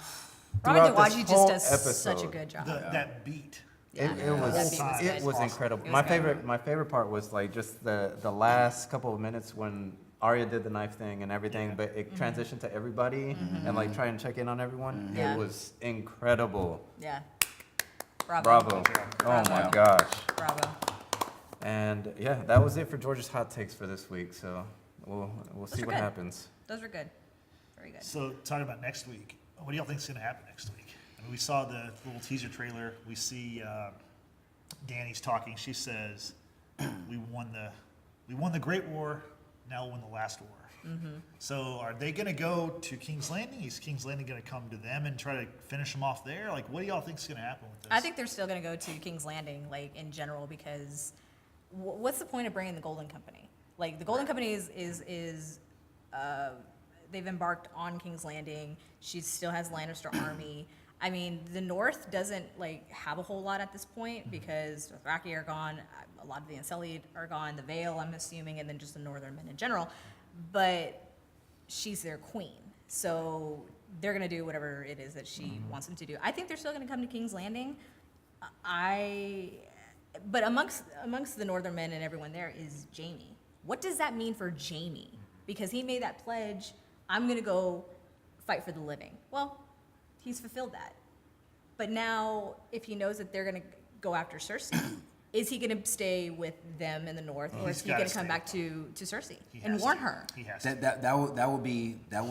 throughout this
DeWaji
whole
just does such a
episode.
good job.
That beat.
Yeah.
it
That beat
was
good.
it was incredible.
It was
My
good.
favorite part was like just the last couple of minutes when Arya did the knife thing and everything, but it transitioned to everybody and like try and check in on everyone.
Yeah.
It was incredible.
Yeah. Bravo.
Bravo. Oh my gosh.
Bravo.
And yeah, that was it for George's hot takes for this week. So we'll see
are
what
good.
happens.
Those were good. Very good.
So talking about next week, what do y'all think is going to happen next week? I mean, we saw the little teaser trailer. We see Dany's talking. She says, "We won the Great War. Now we'll win the last war." So are they going to go to King's Landing? Is King's Landing going to come to them and try to finish them off there? Like, what do y'all think is going to happen with this?
I think they're still going to go to King's Landing, like in general, because what's the point of bringing the Golden Company? Like the Golden Company is they've embarked on King's Landing. She still has Lannister army. I mean, the North doesn't like have a whole lot at this point because the Dothraki are gone. A lot of the Unsullied are gone. The Vale, I'm assuming, and then just the Northern men in general. But she's their queen, so they're gonna do whatever it is that she wants them to do. I think they're still gonna come to King's Landing. But amongst the Northern men and everyone there is Jaime. What does that mean for Jaime? Because he made that pledge, I'm gonna go fight for the living. Well, he's fulfilled that. But now, if he knows that they're gonna go after Cersei, is he gonna stay with them in the North, or
He's
is he
gotta
gonna come
stay
back
with
to Cersei
He
and
has
warn
to.
her?
He has to.
That would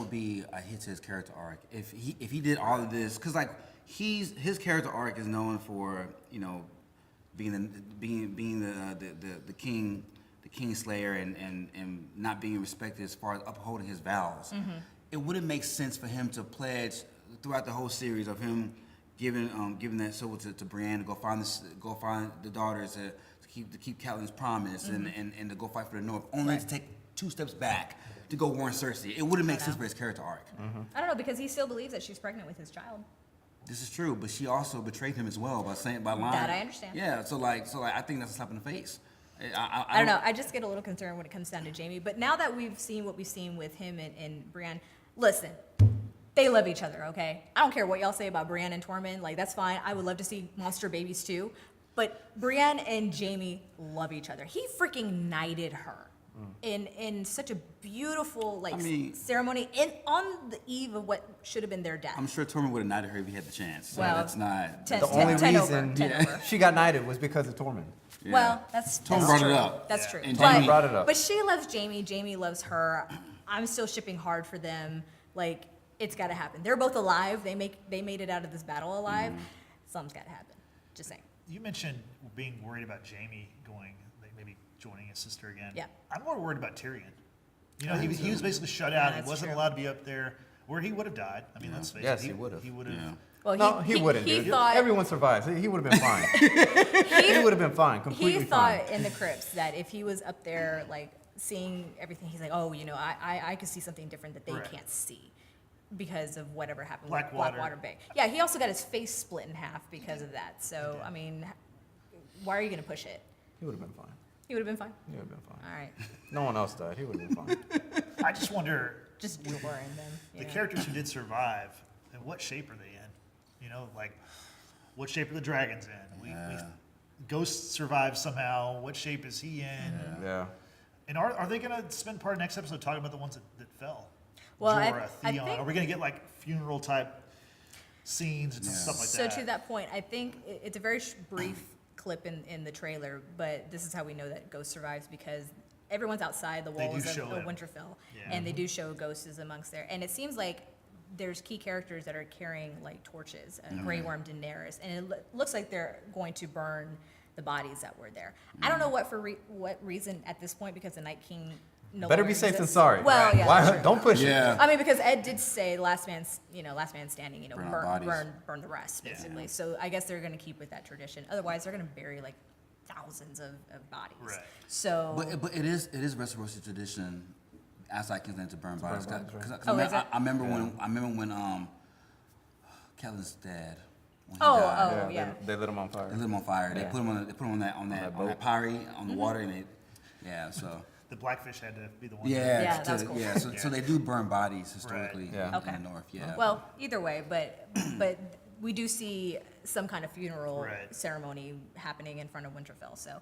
be a hit to his character arc if he did all of this, because like his character arc is known for being the king slayer and not being respected as far as upholding his vows. It wouldn't make sense for him to pledge throughout the whole series of him giving that silver to Brienne to go find the daughters to keep Catelyn's promise and to go fight for the North, only to take 2 steps back to go warn Cersei. It wouldn't make sense for his character arc.
I don't know, because he still believes that she's pregnant with his child.
This is true, but she also betrayed him as well by lying.
That I understand.
Yeah, so like I think that's a slap in the face.
I don't know. I just get a little concerned when it comes down to Jaime. But now that we've seen what we've seen with him and Brienne, listen, they love each other, okay? I don't care what y'all say about Brienne and Tormund. Like, that's fine. I would love to see monster babies too. But Brienne and Jaime love each other. He freaking knighted her in such a beautiful ceremony on the eve of what should have been their death.
I'm sure Tormund would have knighted her if he had the chance. So
Well,
that's not.
ten-
The only
10
reason
over, 10 over.
she got knighted was because of Tormund.
Yeah.
Well, that's
brought it
true.
up.
That's true.
And
Jaime
But,
brought it up.
but she loves Jaime. Jaime loves her. I'm still shipping hard for them. Like, it's got to happen. They're both alive. They made it out of this battle alive. Something's got to happen. Just saying.
You mentioned being worried about Jaime maybe joining his sister again.
Yeah.
I'm more worried about Tyrion. You know, he was basically shut out. He
that's
wasn't
true.
allowed to be up there, where he would have died. I mean, let's face
Yes,
it.
he would've.
He would have.
Yeah.
Well,
No, he wouldn't.
He
dude.
thought
Everyone survives. He would have been fine. he would have been fine. Completely
he
fine.
thought in the crypts that if he was up there, like seeing everything, he's like, oh, you know, I could see something different that they
Right.
can't see because of whatever happened
Blackwater.
with Blackwater Bay. Yeah, he also got his face split in half because of that. So I mean, why are you gonna push it?
He would have been fine.
He would have been fine.
He would have been fine.
All right,
No one else died. He would have been fine.
I just wonder,
just Jorah and them.
the characters who did survive, in what shape are they in? You know, like, what shape are the dragons in? Ghost survived somehow. What shape is he in?
Yeah.
And are they going to spend part of next episode talking about the ones that fell?
Well,
Jorah,
I
Theon.
think-
Are we going to get like funeral type scenes and stuff like
So
that?
to that point, I think it's a very brief clip in the trailer, but this is how we know that Ghost survives because everyone's outside the
They do
walls of
show him.
Winterfell,
Yeah.
and they do show Ghost is amongst there, and it seems like there's key characters that are carrying like torches, Grey Worm, Daenerys, and it looks like they're going to burn the bodies that were there. I don't know what reason at this point because the Night King. No
Better
longer
be safe than
exists.
sorry.
Well, yeah,
Why?
that's true.
Don't push
Yeah.
it.
I mean, because Ed did say last man standing,
Burn our bodies.
burn the rest,
Yeah.
basically. So I guess they're going to keep with that tradition. Otherwise, they're going to bury like thousands of bodies.
Right.
So
But it is Westerosi tradition outside King's Landing to burn bodies.
bodies, right.
Because
Oh, is it?
I remember when Catelyn's dad. When he
Oh,
died,
oh. yeah.
They lit him on fire.
They lit him on fire. They
Yeah.
put him on that
boat.
pyre on the water, and so.
The Blackfish had to be the one.
Yeah,
Yeah, that was cool.
So they do burn bodies historically
Yeah.
in
Okay.
the north. Yeah.
well, either way, but we do see some kind of funeral
Right.
ceremony happening in front of Winterfell. So,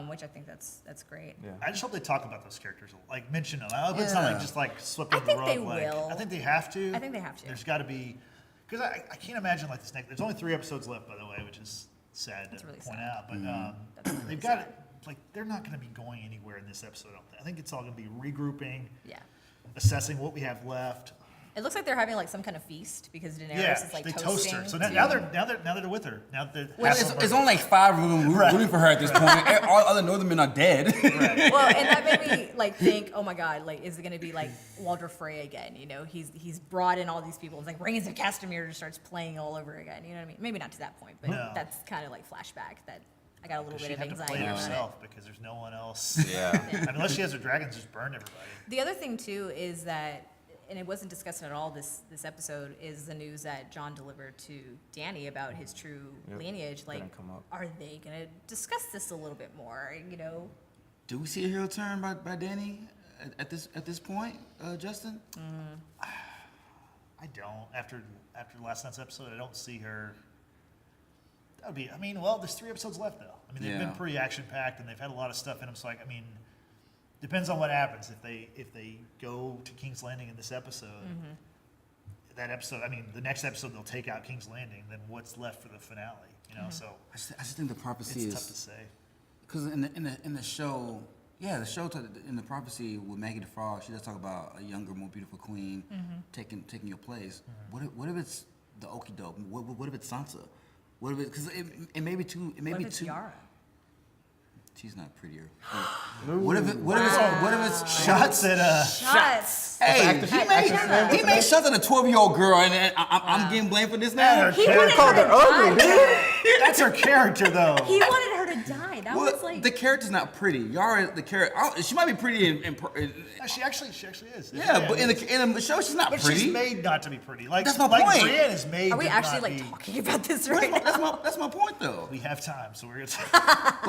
which I think that's great.
Yeah.
I just hope they talk about those characters, like mention them. I hope it's not
Yeah.
like just like swept
I
under the
think
rug.
they
like,
will.
I think they have to.
I think they have to.
There's got to be, because I can't imagine like this next. There's only 3 episodes left, by the way, which is sad
That's
to
really
point
sad.
out. But
That's really
they've got it. Like they're not going to be going anywhere in this episode. I don't think. I think it's all going to be regrouping,
Yeah.
assessing what we have left.
It looks like they're having like some kind of feast because Daenerys
Yeah,
is like
they toast
toasting.
her. So now they're with her. Now they're
Well, it's only like 5 of them rooting for her at this point. All other northern men are dead.
Well, and that made me like think, oh my god, like is it gonna be like Walder Frey again? You know, he's brought in all these people. It's like Reigns of Castamere just starts playing all over again. You know what I mean? Maybe not to that point, but
No.
that's kind of like flashback that I got a little bit
she'd
of
have to play
anxiety
it
about it.
herself because there's no one else.
Yeah.
I mean, unless she has her dragons, just burn everybody.
The other thing too is that, and it wasn't discussed at all this episode, is the news that Jon delivered to Dany about his true
Yep.
lineage. Like,
Didn't come up.
are they gonna discuss this a little bit more? You know,
Do we see a heel turn by Dany at this point, Justin?
I don't. After last night's episode, I don't see her. That would be. I mean, well, there's 3 episodes left though. I mean, they've been
Yeah.
pretty action packed and they've had a lot of stuff in them. So I mean, depends on what happens. If they go to King's Landing in this episode, that episode. I mean, the next episode they'll take out King's Landing. Then what's left for the finale? You know, so
I just think the prophecy
it's
is
tough to say.
because in the show, in the prophecy with Maggie the Frog, she does talk about a younger, more beautiful queen taking your place. What if it's the okie doke? What if it's Sansa? What if it? Because it may be too. It may
what
be
if it's
too.
Yara?
She's not prettier. What if it's
Shots at
Shots.
Hey, he made shots at a 12-year-old girl, and I'm getting blamed for this now.
He wanted
called
her
her
to die.
That's her character though.
He wanted her to die. That
Well,
was like
the character's not pretty. Yara, the character, she might be pretty in
No, she actually is.
yeah, but in the show, she's not
But
pretty.
she's made not to be pretty. Like
That's my
like
point.
Brienne is made.
Are we
to
actually
not
like
be-
talking about this right now?
That's my point though.
We have time, so we're gonna.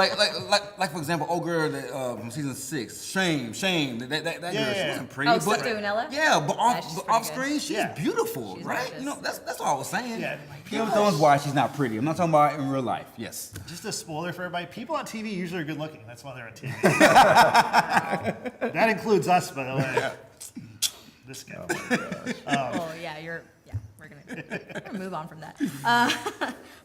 Like for example, old girl that, from season 6, Shame. That girl, she
Yeah.
wasn't pretty.
Oh,
but
Septuagint?
yeah, but
Yeah, she's pretty
off
good.
screen, she's
Yeah.
beautiful,
She's
right?
gorgeous.
You know, that's all I was saying.
Yeah.
Game of Thrones, why she's not pretty. I'm not talking about in real life. Yes.
Just a spoiler for everybody. People on TV usually are good looking. That's why they're on TV. That includes us, by the way. This guy.
Oh yeah, we're gonna move on from that.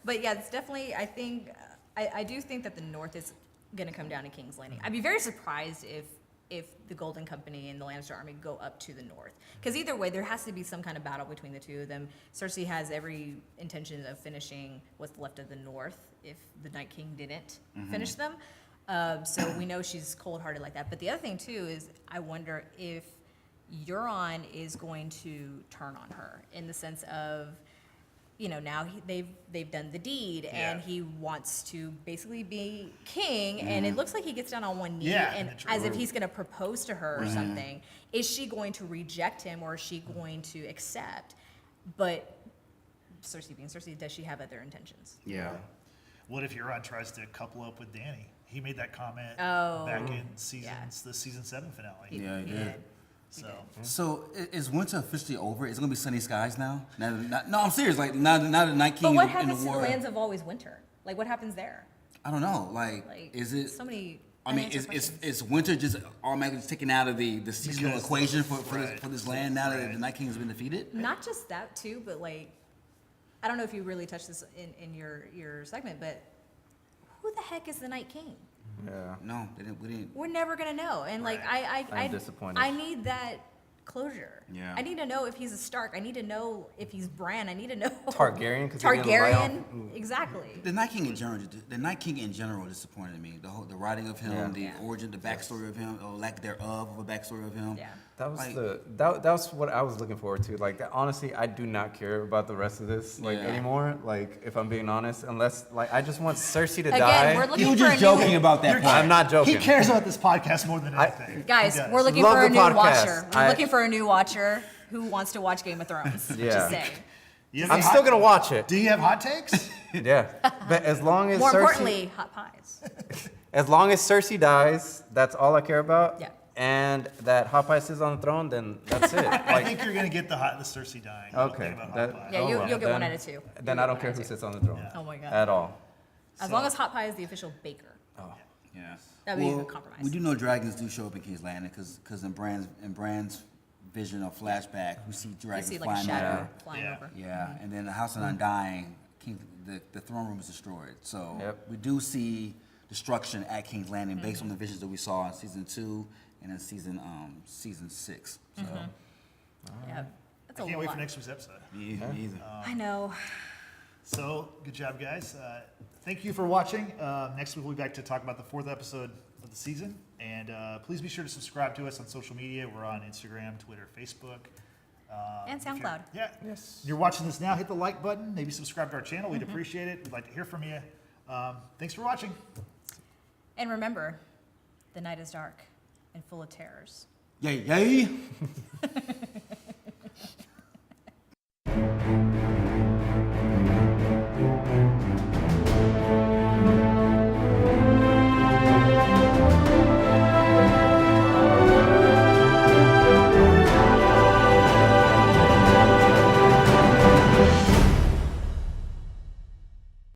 But yeah, it's definitely. I think I do think that the North is gonna come down to King's Landing. I'd be very surprised if if the Golden Company and the Lannister army go up to the north. Because either way, there has to be some kind of battle between the two of them. Cersei has every intention of finishing what's left of the north if the Night King didn't finish them. So we know she's cold-hearted like that. But the other thing, too, is I wonder if Euron is going to turn on her in the sense of, you know, now they've done the deed, and he wants to basically be king, and it looks like he gets down on one knee, and as if he's going to propose to her or something. Is she going to reject him, or is she going to accept? But Cersei being Cersei, does she have other intentions?
Yeah.
What if Euron tries to couple up with Dany? He made that comment
Oh.
back in the season 7 finale.
Yeah, he did.
So
So is winter officially over? Is it gonna be sunny skies now? No, I'm serious. Like now the Night King
But what
in the
happens to the
war.
lands of always winter? Like, what happens there?
I don't know. Like,
Like,
is it?
so many
I mean,
unanswered
is
questions.
winter just automatically taken out of the seasonal
Because
equation for
right,
this land now that
right.
the Night King has been defeated?
Not just that too, but like, I don't know if you really touched this in your segment, but who the heck is the Night King?
Yeah.
No, we didn't.
We're never gonna know. And like,
I'm disappointed.
I need that closure.
Yeah.
I need to know if he's a Stark. I need to know if he's Bran. I need to know
Targaryen, 'cause they didn't lay
Targaryen,
off-
exactly.
The Night King in general disappointed me. The writing of him, the
Yeah.
origin, the backstory of him, or lack thereof of a backstory of him.
Yeah.
That was
Like-
that was what I was looking forward to. Like honestly, I do not care about the rest of this
Yeah.
anymore. Like if I'm being honest, unless like I just want Cersei to
Again,
die.
we're
You
looking
were
for a
just joking
new
about that part.
I'm not joking.
he cares about this podcast more than anything.
guys.
He does.
We're looking
Love
for a
the
new
podcast.
watcher. We're
I-
looking for a new watcher who wants to watch Game of Thrones.
Yeah.
Just saying.
You have
I'm
any
still
hot-
gonna watch it.
Do you have hot takes?
Yeah, but as long as
More
Cersei,
importantly, hot pies.
as long as Cersei dies, that's all I care about.
Yeah.
And that Hot Pie sits on the throne, then that's it.
I
Like
think you're gonna get the Cersei dying. You don't
okay,
think about hot
that,
pie.
Yeah,
oh,
you'll
well,
get one
then-
out of two. You'll
Then
get
I don't
one
care
out
who
of two.
sits on the throne.
Yeah.
Oh my god.
At all.
As
So-
long as hot pie is the official baker.
Yeah.
That would be a compromise.
We do know dragons do show up in King's Landing because in Bran's vision or flashback, we see
You
dragons
see like a
flying
shadow
over.
flying
Yeah.
over.
Yeah, and then the House of Undying, the throne room is destroyed. So
Yep.
we do see destruction at King's Landing based on the visions that we saw in season 2 and in season 6. So
Yeah, that's
I
a
can't wait
lot.
for next week's episode.
me either.
I know.
So, good job, guys. Thank you for watching. Next week, we'll be back to talk about the 4th episode of the season. And please be sure to subscribe to us on social media. We're on Instagram, Twitter, Facebook.
And
If you're-
SoundCloud.
Yeah.
Yes.
You're watching this now, hit the like button. Maybe subscribe to our channel. We'd appreciate it. We'd like to hear from you. Thanks for watching.
And remember, the night is dark and full of terrors.
Yay, yay!